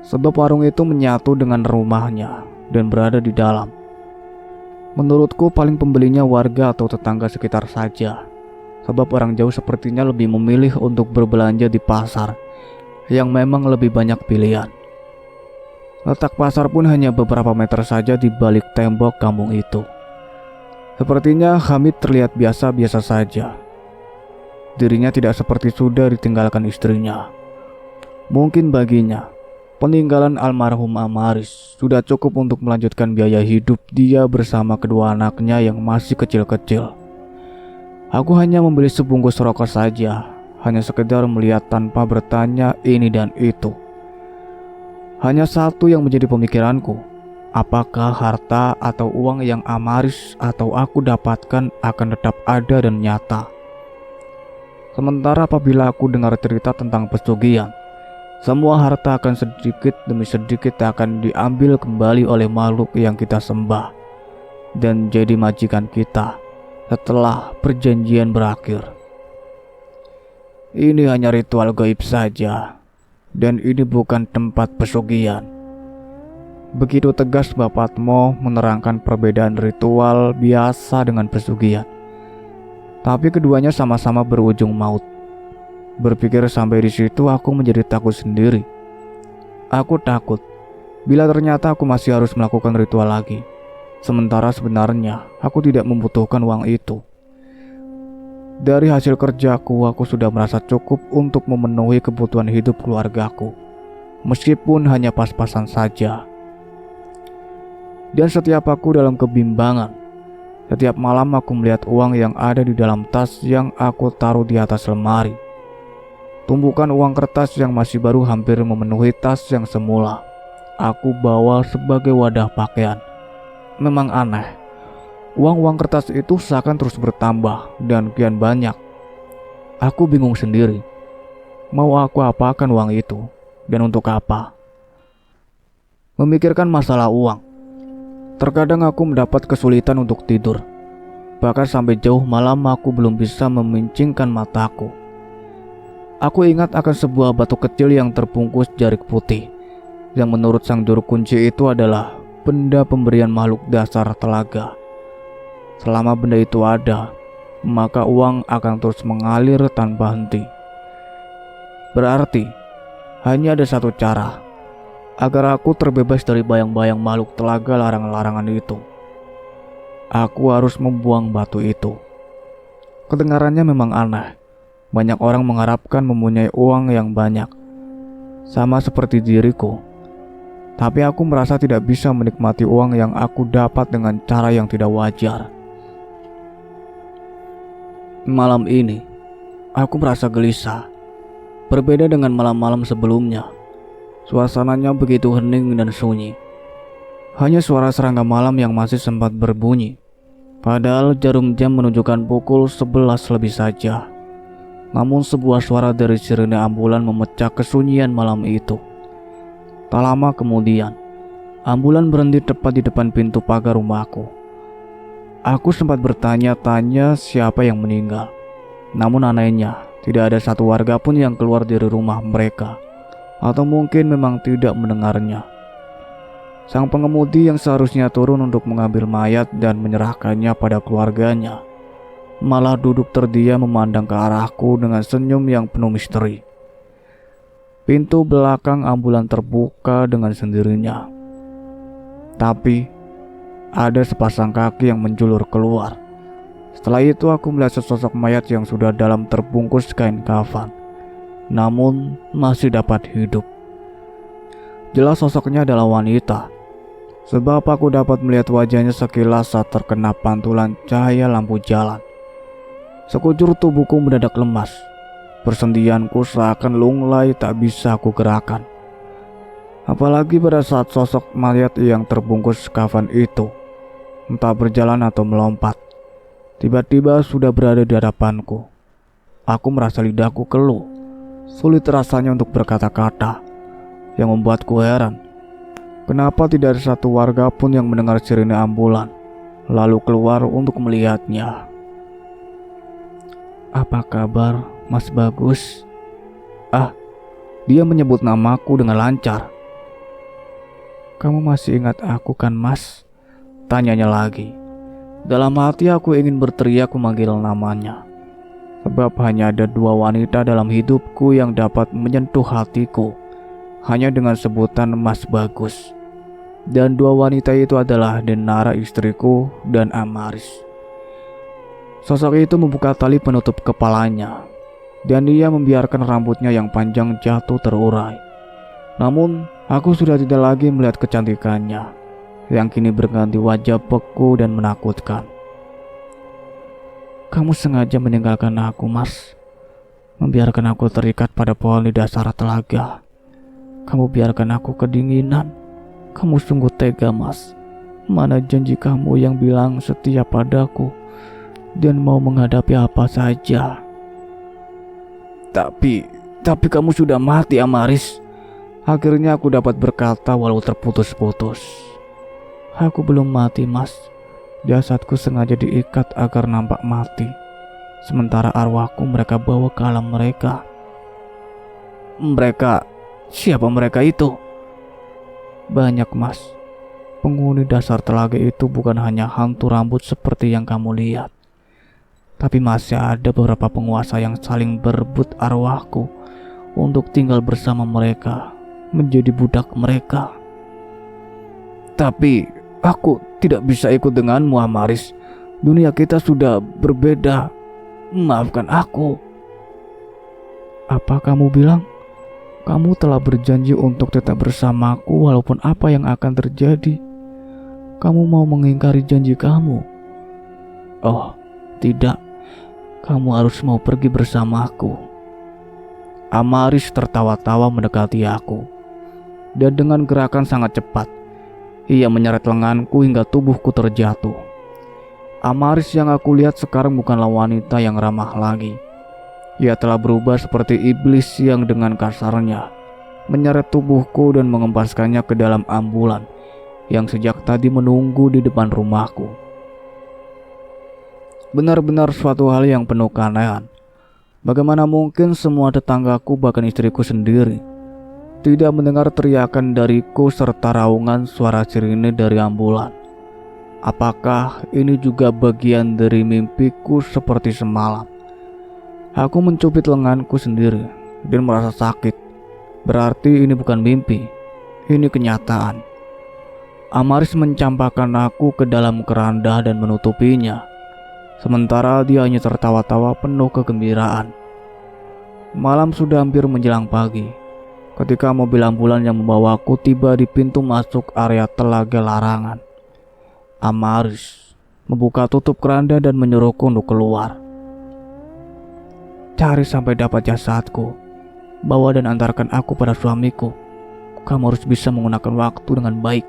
sebab warung itu menyatu dengan rumahnya dan berada di dalam. Menurutku paling pembelinya warga atau tetangga sekitar saja, sebab orang jauh sepertinya lebih memilih untuk berbelanja di pasar yang memang lebih banyak pilihan. Letak pasar pun hanya beberapa meter saja di balik tembok kampung itu. Sepertinya Hamid terlihat biasa-biasa saja. Dirinya tidak seperti sudah ditinggalkan istrinya. Mungkin baginya peninggalan almarhum Amaris sudah cukup untuk melanjutkan biaya hidup dia bersama kedua anaknya yang masih kecil-kecil. Aku hanya membeli sebungkus rokok saja, hanya sekedar melihat tanpa bertanya ini dan itu. Hanya satu yang menjadi pemikiranku, apakah harta atau uang yang Amaris atau aku dapatkan akan tetap ada dan nyata. Sementara apabila aku dengar cerita tentang pesugihan, semua harta akan sedikit demi sedikit akan diambil kembali oleh makhluk yang kita sembah dan jadi majikan kita setelah perjanjian berakhir. Ini hanya ritual gaib saja, dan ini bukan tempat pesugihan. Begitu tegas Bapak Atmo menerangkan perbedaan ritual biasa dengan pesugihan. Tapi keduanya sama-sama berujung maut. Berpikir sampai di situ aku menjadi takut sendiri. Aku takut bila ternyata aku masih harus melakukan ritual lagi. Sementara sebenarnya aku tidak membutuhkan uang itu. Dari hasil kerjaku, aku sudah merasa cukup untuk memenuhi kebutuhan hidup keluargaku, meskipun hanya pas-pasan saja. Dan setiap aku dalam kebimbangan, setiap malam aku melihat uang yang ada di dalam tas yang aku taruh di atas lemari. Tumpukan uang kertas yang masih baru hampir memenuhi tas yang semula aku bawa sebagai wadah pakaian. Memang aneh. Uang-uang kertas itu seakan terus bertambah dan kian banyak. Aku bingung sendiri. Mau aku apakan uang itu dan untuk apa? Memikirkan masalah uang, terkadang aku mendapat kesulitan untuk tidur. Bahkan sampai jauh malam aku belum bisa memincingkan mataku. Aku ingat akan sebuah batu kecil yang terbungkus jarik putih, yang menurut sang juru kunci itu adalah benda pemberian makhluk dasar telaga. Selama benda itu ada, maka uang akan terus mengalir tanpa henti. Berarti, hanya ada satu cara agar aku terbebas dari bayang-bayang makhluk telaga larangan-larangan itu. Aku harus membuang batu itu. Kedengarannya memang aneh. Banyak orang mengharapkan mempunyai uang yang banyak, sama seperti diriku. Tapi aku merasa tidak bisa menikmati uang yang aku dapat dengan cara yang tidak wajar. Malam ini, aku merasa gelisah. Berbeda dengan malam-malam sebelumnya. Suasananya begitu hening dan sunyi. Hanya suara serangga malam yang masih sempat berbunyi. Padahal jarum jam menunjukkan pukul 11 lebih saja. Namun sebuah suara dari sirene ambulan memecah kesunyian malam itu. Tak lama kemudian, ambulan berhenti tepat di depan pintu pagar rumahku. Aku sempat bertanya-tanya siapa yang meninggal. Namun anehnya, tidak ada satu warga pun yang keluar dari rumah mereka. Atau mungkin memang tidak mendengarnya. Sang pengemudi yang seharusnya turun untuk mengambil mayat dan menyerahkannya pada keluarganya, malah duduk terdiam memandang ke arahku dengan senyum yang penuh misteri. Pintu belakang ambulan terbuka dengan sendirinya. Tapi ada sepasang kaki yang menjulur keluar. Setelah itu aku melihat sesosok mayat yang sudah dalam terbungkus kain kafan, namun masih dapat hidup. Jelas sosoknya adalah wanita, sebab aku dapat melihat wajahnya sekilas saat terkena pantulan cahaya lampu jalan. Sekujur tubuhku mendadak lemas. Persendianku seakan lunglai tak bisa aku gerakan. Apalagi pada saat sosok mayat yang terbungkus kafan itu entah berjalan atau melompat, tiba-tiba sudah berada di hadapanku. Aku merasa lidahku keluh. Sulit rasanya untuk berkata-kata. Yang membuatku heran, kenapa tidak ada satu warga pun yang mendengar sirine ambulan, lalu keluar untuk melihatnya. "Apa kabar, Mas Bagus?" Dia menyebut namaku dengan lancar. "Kamu masih ingat aku kan, Mas?" Tanyanya lagi. Dalam hati aku ingin berteriak memanggil namanya. Sebab hanya ada dua wanita dalam hidupku yang dapat menyentuh hatiku hanya dengan sebutan Mas Bagus. Dan dua wanita itu adalah Denara istriku dan Amaris. Sosok itu membuka tali penutup kepalanya, dan dia membiarkan rambutnya yang panjang jatuh terurai. Namun aku sudah tidak lagi melihat kecantikannya, yang kini berganti wajah beku dan menakutkan. "Kamu sengaja meninggalkan aku, Mas. Membiarkan aku terikat pada pohon di dasar telaga. Kamu biarkan aku kedinginan. Kamu sungguh tega, Mas. Mana janji kamu yang bilang setia padaku dan mau menghadapi apa saja?" Tapi kamu sudah mati, Amaris." Akhirnya aku dapat berkata walau terputus-putus. "Aku belum mati, Mas. Jasadku sengaja diikat agar nampak mati. Sementara arwahku mereka bawa ke alam mereka." "Mereka? Siapa mereka itu?" "Banyak, Mas. Penghuni dasar telaga itu bukan hanya hantu rambut seperti yang kamu lihat. Tapi masih ada beberapa penguasa yang saling berebut arwahku untuk tinggal bersama mereka, menjadi budak mereka." "Tapi aku tidak bisa ikut denganmu, Amaris. Dunia kita sudah berbeda. Maafkan aku." "Apa kamu bilang? Kamu telah berjanji untuk tetap bersamaku walaupun apa yang akan terjadi. Kamu mau mengingkari janji kamu?" "Oh, tidak. Kamu harus mau pergi bersamaku." Amaris tertawa-tawa mendekati aku, dan dengan gerakan sangat cepat ia menyeret lenganku hingga tubuhku terjatuh. Amaris yang aku lihat sekarang bukanlah wanita yang ramah lagi. Ia telah berubah seperti iblis yang dengan kasarnya menyeret tubuhku dan mengempaskannya ke dalam ambulan yang sejak tadi menunggu di depan rumahku. Benar-benar suatu hal yang penuh keanehan. Bagaimana mungkin semua tetanggaku, bahkan istriku sendiri, tidak mendengar teriakan dariku serta raungan suara sirine dari ambulan? Apakah ini juga bagian dari mimpiku seperti semalam? Aku mencubit lenganku sendiri dan merasa sakit. Berarti ini bukan mimpi, ini kenyataan. Amaris mencampakkan aku ke dalam keranda dan menutupinya. Sementara dia hanya tertawa-tawa penuh kegembiraan. Malam sudah hampir menjelang pagi ketika mobil ambulan yang membawaku tiba di pintu masuk area telaga larangan. Amaris membuka tutup keranda dan menyuruhku untuk keluar. "Cari sampai dapat jasadku. Bawa dan antarkan aku pada suamiku. Kamu harus bisa menggunakan waktu dengan baik.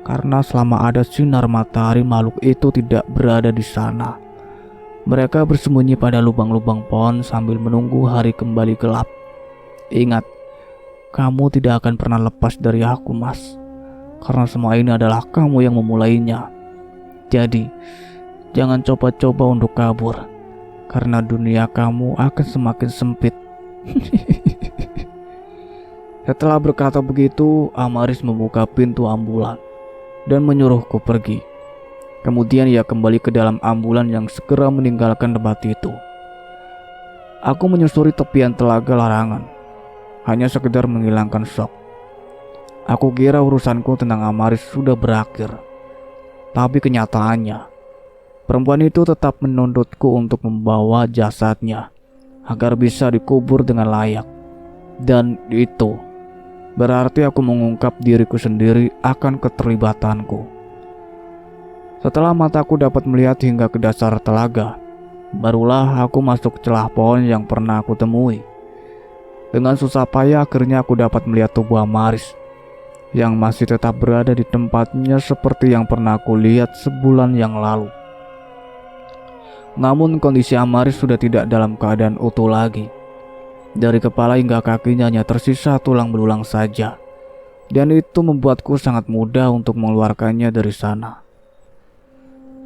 Karena selama ada sinar matahari, makhluk itu tidak berada di sana. Mereka bersembunyi pada lubang-lubang pohon sambil menunggu hari kembali gelap. Ingat, kamu tidak akan pernah lepas dari aku, Mas. Karena semua ini adalah kamu yang memulainya. Jadi, jangan coba-coba untuk kabur. Karena dunia kamu akan semakin sempit." Setelah berkata begitu, Amaris membuka pintu ambulan dan menyuruhku pergi. Kemudian ia kembali ke dalam ambulan yang segera meninggalkan tempat itu. Aku menyusuri tepian telaga larangan, hanya sekedar menghilangkan shock. Aku kira urusanku tentang Amaris sudah berakhir. Tapi kenyataannya, perempuan itu tetap menuntutku untuk membawa jasadnya agar bisa dikubur dengan layak. Dan itu berarti aku mengungkap diriku sendiri akan keterlibatanku. Setelah mataku dapat melihat hingga ke dasar telaga, barulah aku masuk celah pohon yang pernah aku temui. Dengan susah payah akhirnya aku dapat melihat tubuh Amaris yang masih tetap berada di tempatnya seperti yang pernah aku lihat sebulan yang lalu. Namun kondisi Amaris sudah tidak dalam keadaan utuh lagi. Dari kepala hingga kakinya hanya tersisa tulang belulang saja. Dan itu membuatku sangat mudah untuk mengeluarkannya dari sana.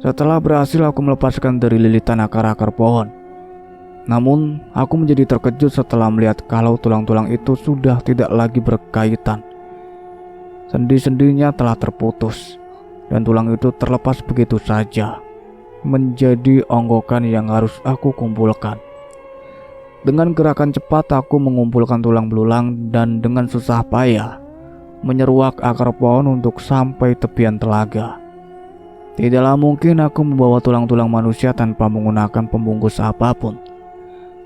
Setelah berhasil aku melepaskan dari lilitan akar-akar pohon. Namun aku menjadi terkejut setelah melihat kalau tulang-tulang itu sudah tidak lagi berkaitan. Sendi-sendinya telah terputus. Dan tulang itu terlepas begitu saja. Menjadi onggokan yang harus aku kumpulkan. Dengan gerakan cepat aku mengumpulkan tulang belulang dan dengan susah payah menyeruak akar pohon untuk sampai tepian telaga. Tidaklah mungkin aku membawa tulang-tulang manusia tanpa menggunakan pembungkus apapun.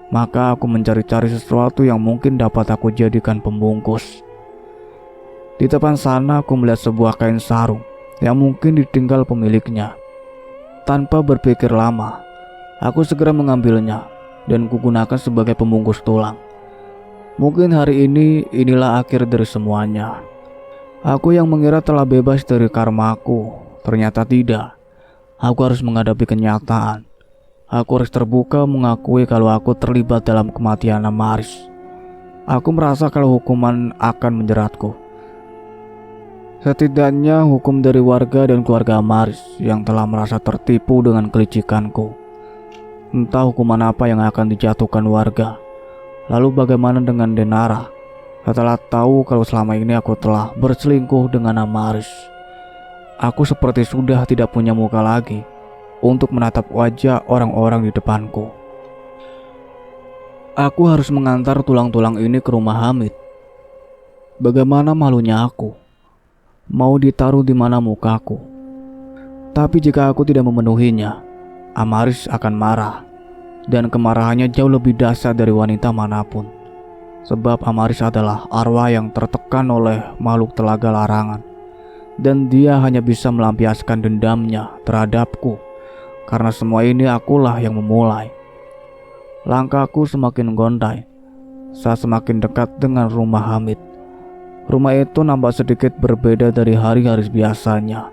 Maka aku mencari-cari sesuatu yang mungkin dapat aku jadikan pembungkus. Di depan sana aku melihat sebuah kain sarung yang mungkin ditinggal pemiliknya. Tanpa berpikir lama, aku segera mengambilnya dan kugunakan sebagai pembungkus tulang. Mungkin hari ini inilah akhir dari semuanya. Aku yang mengira telah bebas dari karmaku, ternyata tidak. Aku harus menghadapi kenyataan. Aku harus terbuka mengakui kalau aku terlibat dalam kematian Amaris. Aku merasa kalau hukuman akan menjeratku. Setidaknya hukum dari warga dan keluarga Amaris yang telah merasa tertipu dengan kelicikanku. Entah hukuman apa yang akan dijatuhkan warga. Lalu bagaimana dengan Denara? Setelah tahu kalau selama ini aku telah berselingkuh dengan Amaris. Aku seperti sudah tidak punya muka lagi untuk menatap wajah orang-orang di depanku. Aku harus mengantar tulang-tulang ini ke rumah Hamid. Bagaimana malunya aku? Mau ditaruh di mana mukaku? Tapi jika aku tidak memenuhinya, Amaris akan marah. Dan kemarahannya jauh lebih dahsyat dari wanita manapun. Sebab Amaris adalah arwah yang tertekan oleh makhluk telaga larangan. Dan dia hanya bisa melampiaskan dendamnya terhadapku. Karena semua ini akulah yang memulai. Langkahku semakin gontai. Saya semakin dekat dengan rumah Hamid. Rumah itu nampak sedikit berbeda dari hari-hari biasanya.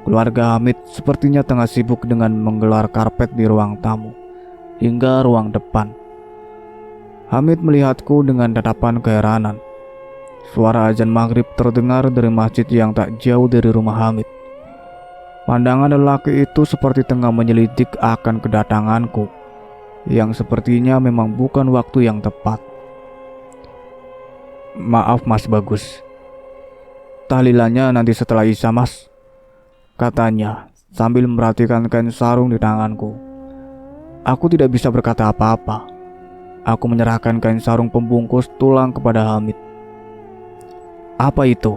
Keluarga Hamid sepertinya tengah sibuk dengan menggelar karpet di ruang tamu hingga ruang depan. Hamid melihatku dengan tatapan keheranan. Suara azan maghrib terdengar dari masjid yang tak jauh dari rumah Hamid. Pandangan lelaki itu seperti tengah menyelidik akan kedatanganku, yang sepertinya memang bukan waktu yang tepat. Maaf Mas Bagus, tahlilannya nanti setelah Isya Mas, katanya sambil memperhatikan kain sarung di tanganku. Aku tidak bisa berkata apa-apa. Aku menyerahkan kain sarung pembungkus tulang kepada Hamid. Apa itu?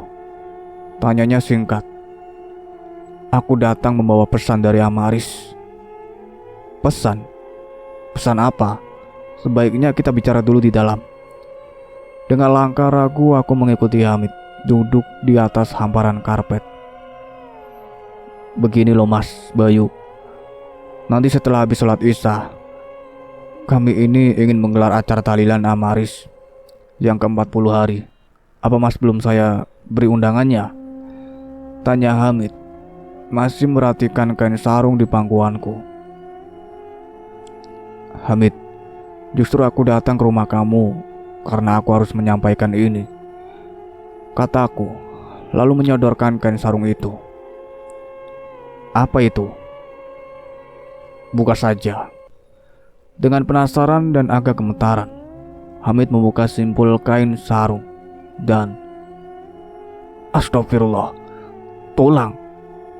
Tanyanya singkat. Aku datang membawa pesan dari Amaris. Pesan? Pesan apa? Sebaiknya kita bicara dulu di dalam. Dengan langkah ragu aku mengikuti Hamid duduk di atas hamparan karpet. Begini loh Mas Bayu, nanti setelah habis sholat Isya, kami ini ingin menggelar acara tahlilan Amaris yang ke-40 hari. Apa Mas belum saya beri undangannya? Tanya Hamid, masih merhatikan kain sarung di pangkuanku. Hamid, justru aku datang ke rumah kamu karena aku harus menyampaikan ini, kataku, lalu menyodorkan kain sarung itu. Apa itu? Buka saja. Dengan penasaran dan agak gemetaran, Hamid membuka simpul kain sarung dan astagfirullah, tulang.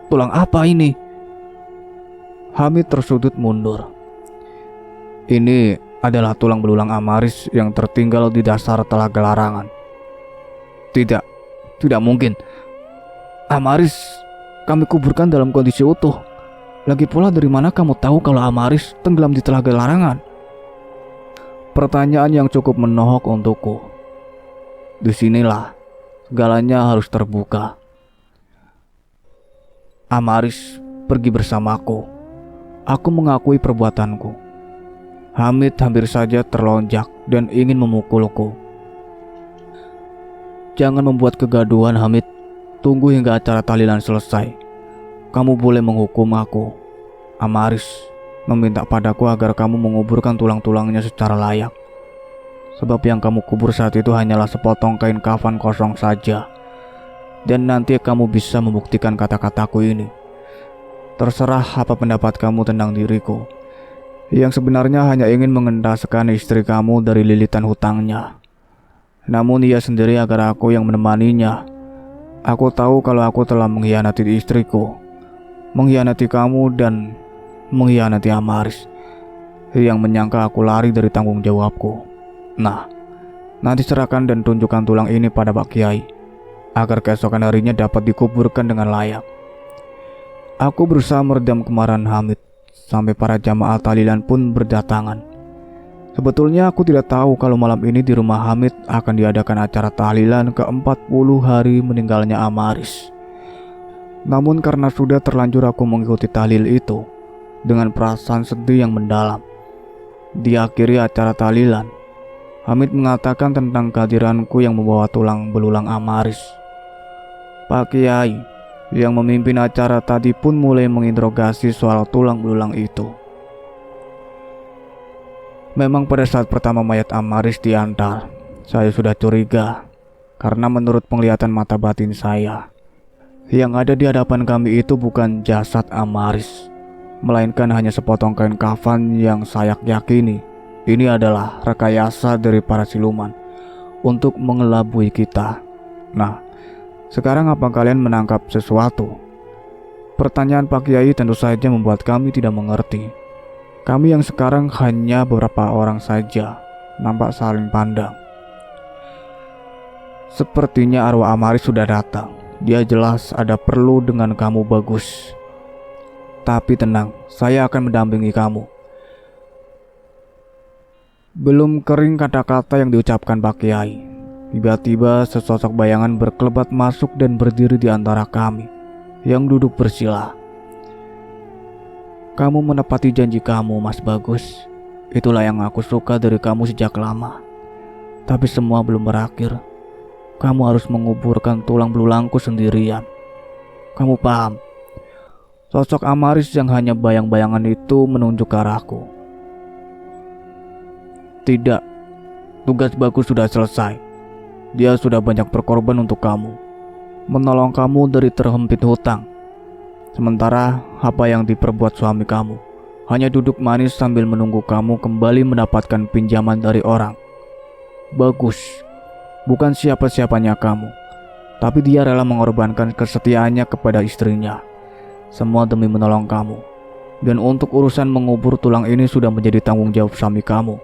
Tulang apa ini? Hamid tersudut mundur. Ini adalah tulang belulang Amaris yang tertinggal di dasar telaga larangan. Tidak mungkin. Amaris kami kuburkan dalam kondisi utuh. Lagi pula dari mana kamu tahu kalau Amaris tenggelam di telaga larangan? Pertanyaan yang cukup menohok untukku. Disinilah segalanya harus terbuka. Amaris pergi bersamaku. Aku mengakui perbuatanku. Hamid hampir saja terlonjak dan ingin memukulku. Jangan membuat kegaduhan Hamid. Tunggu hingga acara tahlilan selesai. Kamu boleh menghukum aku. Amaris meminta padaku agar kamu menguburkan tulang-tulangnya secara layak. Sebab yang kamu kubur saat itu hanyalah sepotong kain kafan kosong saja. Dan nanti kamu bisa membuktikan kata-kataku ini. Terserah apa pendapat kamu tentang diriku, yang sebenarnya hanya ingin mengentaskan istri kamu dari lilitan hutangnya. Namun ia sendiri agar aku yang menemaninya. Aku tahu kalau aku telah mengkhianati istriku, mengkhianati kamu, dan mengkhianati Amaris, yang menyangka aku lari dari tanggung jawabku. Nah, nanti serahkan dan tunjukkan tulang ini pada Pak Kiai, agar keesokan harinya dapat dikuburkan dengan layak. Aku berusaha meredam kemarahan Hamid, sampai para jamaah tahlilan pun berdatangan. Sebetulnya aku tidak tahu kalau malam ini di rumah Hamid akan diadakan acara tahlilan ke-40 hari meninggalnya Amaris. Namun karena sudah terlanjur aku mengikuti tahlil itu dengan perasaan sedih yang mendalam. Di akhiri acara tahlilan, Hamid mengatakan tentang kehadiranku yang membawa tulang belulang Amaris. Pak Kiai yang memimpin acara tadi pun mulai menginterogasi soal tulang belulang itu. Memang pada saat pertama mayat Amaris diantar, saya sudah curiga, karena menurut penglihatan mata batin saya, yang ada di hadapan kami itu bukan jasad Amaris, melainkan hanya sepotong kain kafan yang saya yakini ini adalah rekayasa dari para siluman untuk mengelabui kita. Nah, sekarang apa kalian menangkap sesuatu? Pertanyaan Pak Kiai tentu saja membuat kami tidak mengerti. Kami yang sekarang hanya beberapa orang saja nampak saling pandang. Sepertinya arwah Amaris sudah datang. Dia jelas ada perlu dengan kamu, Bagus. Tapi tenang, saya akan mendampingi kamu. Belum kering kata-kata yang diucapkan Pak Kiai, tiba-tiba sesosok bayangan berkelebat masuk dan berdiri di antara kami yang duduk bersila. Kamu menepati janji kamu, Mas Bagus. Itulah yang aku suka dari kamu sejak lama. Tapi semua belum berakhir. Kamu harus menguburkan tulang belulangku sendirian. Kamu paham? Sosok Amaris yang hanya bayang-bayangan itu menunjuk ke arahku. Tidak, tugas Bagus sudah selesai. Dia sudah banyak berkorban untuk kamu, menolong kamu dari terhempit hutang. Sementara apa yang diperbuat suami kamu hanya duduk manis sambil menunggu kamu kembali mendapatkan pinjaman dari orang. Bagus bukan siapa-siapanya kamu, tapi dia rela mengorbankan kesetiaannya kepada istrinya, semua demi menolong kamu. Dan untuk urusan mengubur tulang ini sudah menjadi tanggung jawab suami kamu.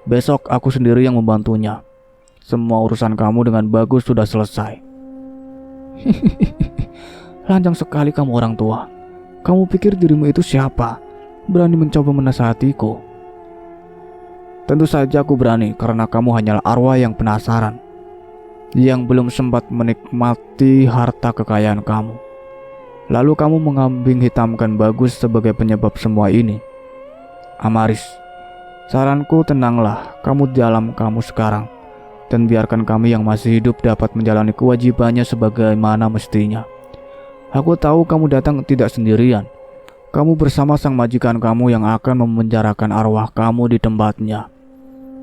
Besok aku sendiri yang membantunya. Semua urusan kamu dengan Bagus sudah selesai. Lancang sekali kamu orang tua. Kamu pikir dirimu itu siapa? Berani mencoba menasihatiku? Tentu saja aku berani, karena kamu hanyalah arwah yang penasaran, yang belum sempat menikmati harta kekayaan kamu. Lalu kamu mengambing hitamkan Bagus sebagai penyebab semua ini. Amaris, saranku tenanglah kamu di alam kamu sekarang, dan biarkan kami yang masih hidup dapat menjalani kewajibannya sebagaimana mestinya. Aku tahu kamu datang tidak sendirian. Kamu bersama sang majikan kamu yang akan memenjarakan arwah kamu di tempatnya.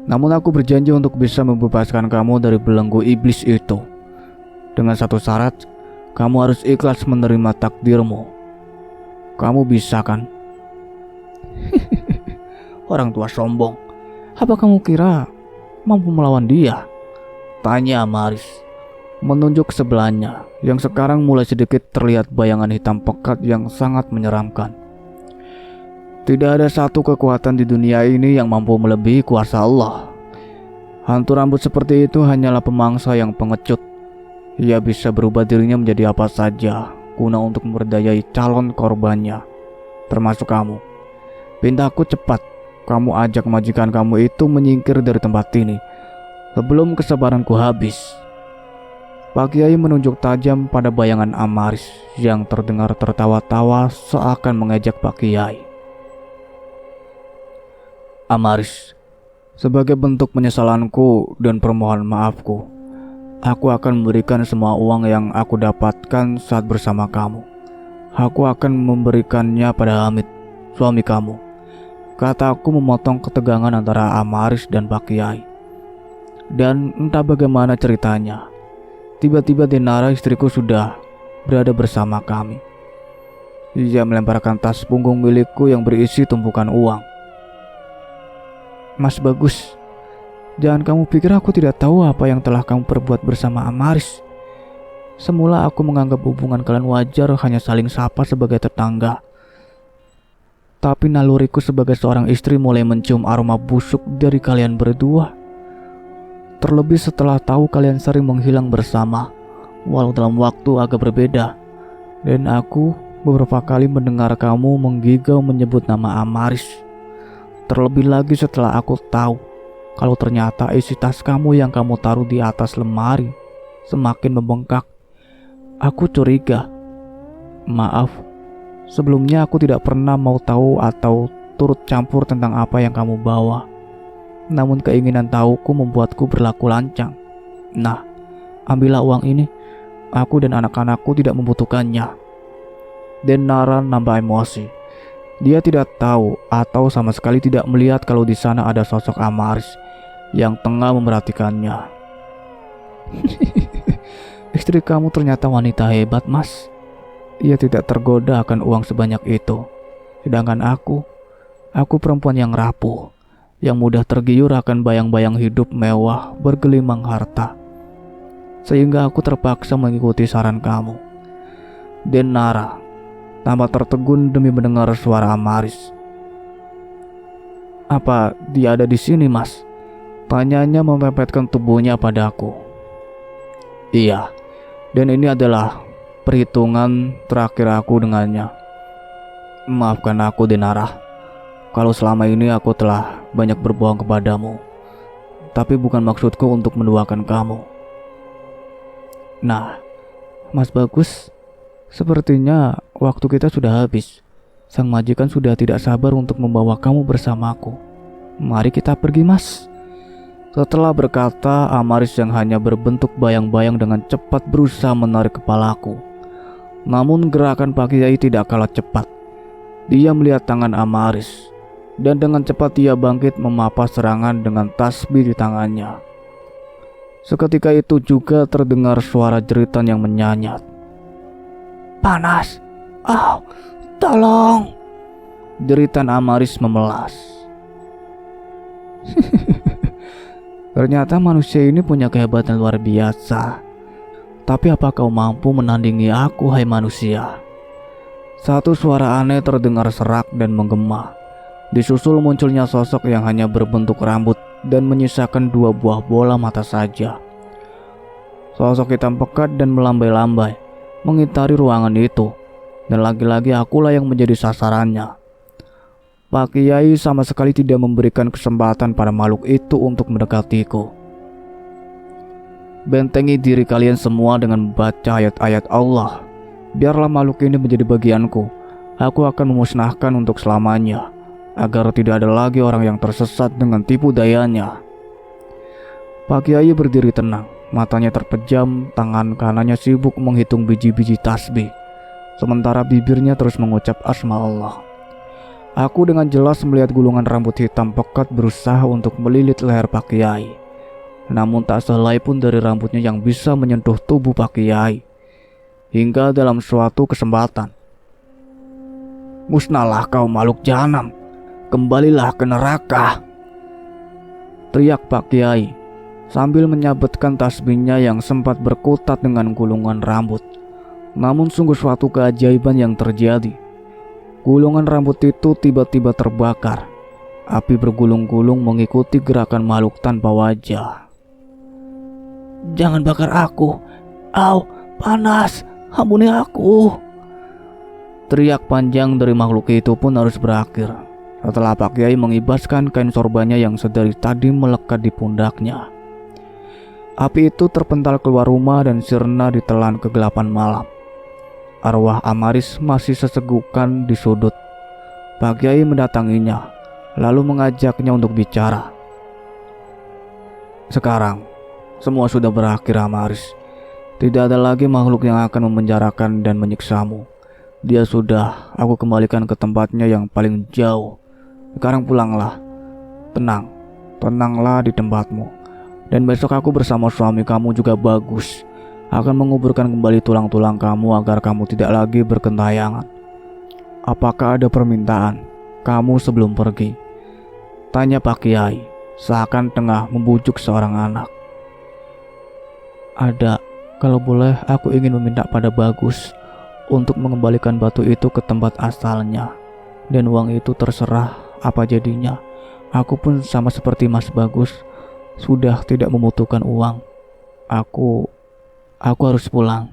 Namun aku berjanji untuk bisa membebaskan kamu dari belenggu iblis itu. Dengan satu syarat, kamu harus ikhlas menerima takdirmu. Kamu bisa kan? Orang tua sombong. Apa kamu kira mampu melawan dia? Tanya Amaris, menunjuk ke sebelahnya, yang sekarang mulai sedikit terlihat bayangan hitam pekat yang sangat menyeramkan. Tidak ada satu kekuatan di dunia ini yang mampu melebihi kuasa Allah. Hantu rambut seperti itu hanyalah pemangsa yang pengecut. Ia bisa berubah dirinya menjadi apa saja guna untuk memperdayai calon korbannya, termasuk kamu. Pintaku cepat, kamu ajak majikan kamu itu menyingkir dari tempat ini sebelum kesabaranku habis. Pak Kiai menunjuk tajam pada bayangan Amaris yang terdengar tertawa-tawa seakan mengejek Pak Kiai. Amaris, sebagai bentuk penyesalanku dan permohonan maafku, aku akan memberikan semua uang yang aku dapatkan saat bersama kamu. Aku akan memberikannya pada Hamid suami kamu," kataku memotong ketegangan antara Amaris dan Pak Kiai. Dan entah bagaimana ceritanya, tiba-tiba Denara istriku sudah berada bersama kami. Ia melemparkan tas punggung milikku yang berisi tumpukan uang. "Mas Bagus, jangan kamu pikir aku tidak tahu apa yang telah kamu perbuat bersama Amaris. Semula aku menganggap hubungan kalian wajar, hanya saling sapa sebagai tetangga. Tapi naluriku sebagai seorang istri mulai mencium aroma busuk dari kalian berdua. Terlebih setelah tahu kalian sering menghilang bersama, walau dalam waktu agak berbeda. Dan aku beberapa kali mendengar kamu menggigau menyebut nama Amaris. Terlebih lagi setelah aku tahu kalau ternyata isi tas kamu yang kamu taruh di atas lemari semakin membengkak. Aku curiga. Maaf, sebelumnya aku tidak pernah mau tahu atau turut campur tentang apa yang kamu bawa. Namun keinginan tahuku membuatku berlaku lancang. Nah, ambillah uang ini. Aku dan anak-anakku tidak membutuhkannya." Dan Nara nambah emosi. Dia tidak tahu atau sama sekali tidak melihat kalau di sana ada sosok Amaris yang tengah memperhatikannya. "Istri kamu ternyata wanita hebat, Mas. Ia tidak tergoda akan uang sebanyak itu. Sedangkan aku perempuan yang rapuh, yang mudah tergiur akan bayang-bayang hidup mewah bergelimang harta. Sehingga aku terpaksa mengikuti saran kamu." Dan Nara tampak tertegun demi mendengar suara Amaris. "Apa dia ada di sini, Mas?" tanyanya memepetkan tubuhnya padaku. "Iya, dan ini adalah perhitungan terakhir aku dengannya. Maafkan aku, Denara, kalau selama ini aku telah banyak berbohong kepadamu. Tapi bukan maksudku untuk menduakan kamu." "Nah, Mas Bagus, sepertinya waktu kita sudah habis. Sang majikan sudah tidak sabar untuk membawa kamu bersamaku. Mari kita pergi, Mas." Setelah berkata, Amaris yang hanya berbentuk bayang-bayang dengan cepat berusaha menarik kepalaku. Namun gerakan Pak Kiai tidak kalah cepat. Dia melihat tangan Amaris, dan dengan cepat ia bangkit memapas serangan dengan tasbih di tangannya. Seketika itu juga terdengar suara jeritan yang menyanyat. "Panas! Oh, tolong!" Jeritan Amaris memelas. "Ternyata manusia ini punya kehebatan luar biasa. Tapi apa kau mampu menandingi aku, hai manusia?" Satu suara aneh terdengar serak dan menggema. Disusul munculnya sosok yang hanya berbentuk rambut dan menyisakan 2 buah bola mata saja. Sosok hitam pekat dan melambai-lambai mengitari ruangan itu, dan lagi-lagi akulah yang menjadi sasarannya. Pak Kiai sama sekali tidak memberikan kesempatan pada makhluk itu untuk mendekatiku. "Bentengi diri kalian semua dengan membaca ayat-ayat Allah. Biarlah makhluk ini menjadi bagianku. Aku akan memusnahkan untuk selamanya, agar tidak ada lagi orang yang tersesat dengan tipu dayanya." Pak Kiai berdiri tenang, matanya terpejam, tangan kanannya sibuk menghitung biji-biji tasbih, sementara bibirnya terus mengucap asma Allah. Aku dengan jelas melihat gulungan rambut hitam pekat berusaha untuk melilit leher Pak Kiai. Namun tak sehelai pun dari rambutnya yang bisa menyentuh tubuh Pak Kiai. Hingga dalam suatu kesempatan, "Musnahlah kau makhluk jahanam, kembalilah ke neraka!" teriak Pak Kiai sambil menyabetkan tasbihnya yang sempat berkutat dengan gulungan rambut. Namun sungguh suatu keajaiban yang terjadi. Gulungan rambut itu tiba-tiba terbakar. Api bergulung-gulung mengikuti gerakan makhluk tanpa wajah. "Jangan bakar aku! Au, panas! Ampuni aku!" Teriak panjang dari makhluk itu pun harus berakhir setelah Pak Kiai mengibaskan kain sorbannya yang sedari tadi melekat di pundaknya. Api itu terpental keluar rumah dan sirna ditelan kegelapan malam. Arwah Amaris masih sesegukan di sudut. Pak Kiai mendatanginya, lalu mengajaknya untuk bicara. "Sekarang, semua sudah berakhir, Amaris. Tidak ada lagi makhluk yang akan memenjarakan dan menyiksamu. Dia sudah aku kembalikan ke tempatnya yang paling jauh. Sekarang pulanglah. Tenanglah di tempatmu. Dan besok aku bersama suami kamu juga bagus akan menguburkan kembali tulang-tulang kamu agar kamu tidak lagi berkentayangan. Apakah ada permintaan kamu sebelum pergi? Tanya Pak Kiai, seakan tengah membujuk seorang anak. Ada, kalau boleh aku ingin meminta pada Bagus untuk mengembalikan batu itu ke tempat asalnya. Dan uang itu terserah apa jadinya. Aku pun sama seperti Mas Bagus, sudah tidak membutuhkan uang. Aku harus pulang.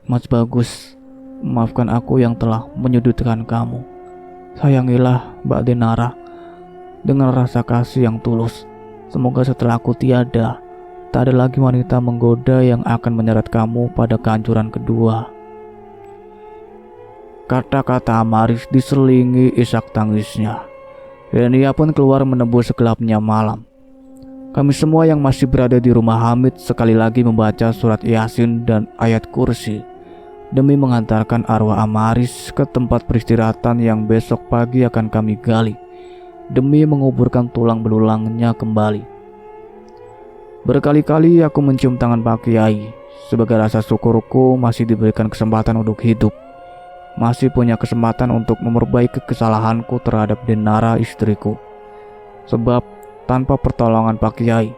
Mas Bagus, maafkan aku yang telah menyudutkan kamu. Sayangilah Mbak Denara dengan rasa kasih yang tulus. Semoga setelah aku tiada, tak ada lagi wanita menggoda yang akan menyeret kamu pada kehancuran kedua. Kata-kata Amaris diselingi isak tangisnya, dan ia pun keluar menembus gelapnya malam. Kami semua yang masih berada di rumah Hamid sekali lagi membaca surat Yasin dan ayat kursi demi mengantarkan arwah Amaris ke tempat peristirahatan yang besok pagi akan kami gali demi menguburkan tulang belulangnya kembali. Berkali-kali aku mencium tangan Pak Kiai sebagai rasa syukurku masih diberikan kesempatan untuk hidup, masih punya kesempatan untuk memperbaiki kesalahanku terhadap Denara istriku. Sebab tanpa pertolongan Pak Kiai,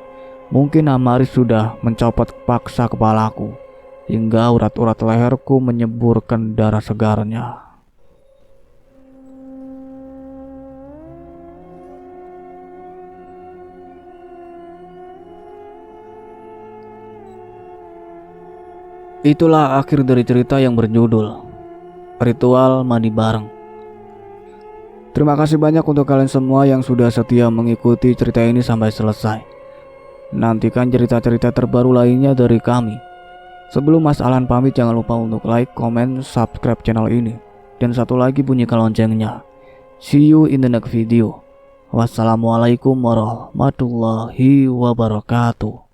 mungkin Amaris sudah mencopot paksa kepalaku hingga urat-urat leherku menyeburkan darah segarnya. Itulah akhir dari cerita yang berjudul Ritual Mandi Bareng. Terima kasih banyak untuk kalian semua yang sudah setia mengikuti cerita ini sampai selesai. Nantikan cerita-cerita terbaru lainnya dari kami. Sebelum Mas Alan pamit, jangan lupa untuk like, comment, subscribe channel ini. Dan satu lagi bunyikan loncengnya. See you in the next video. Wassalamualaikum warahmatullahi wabarakatuh.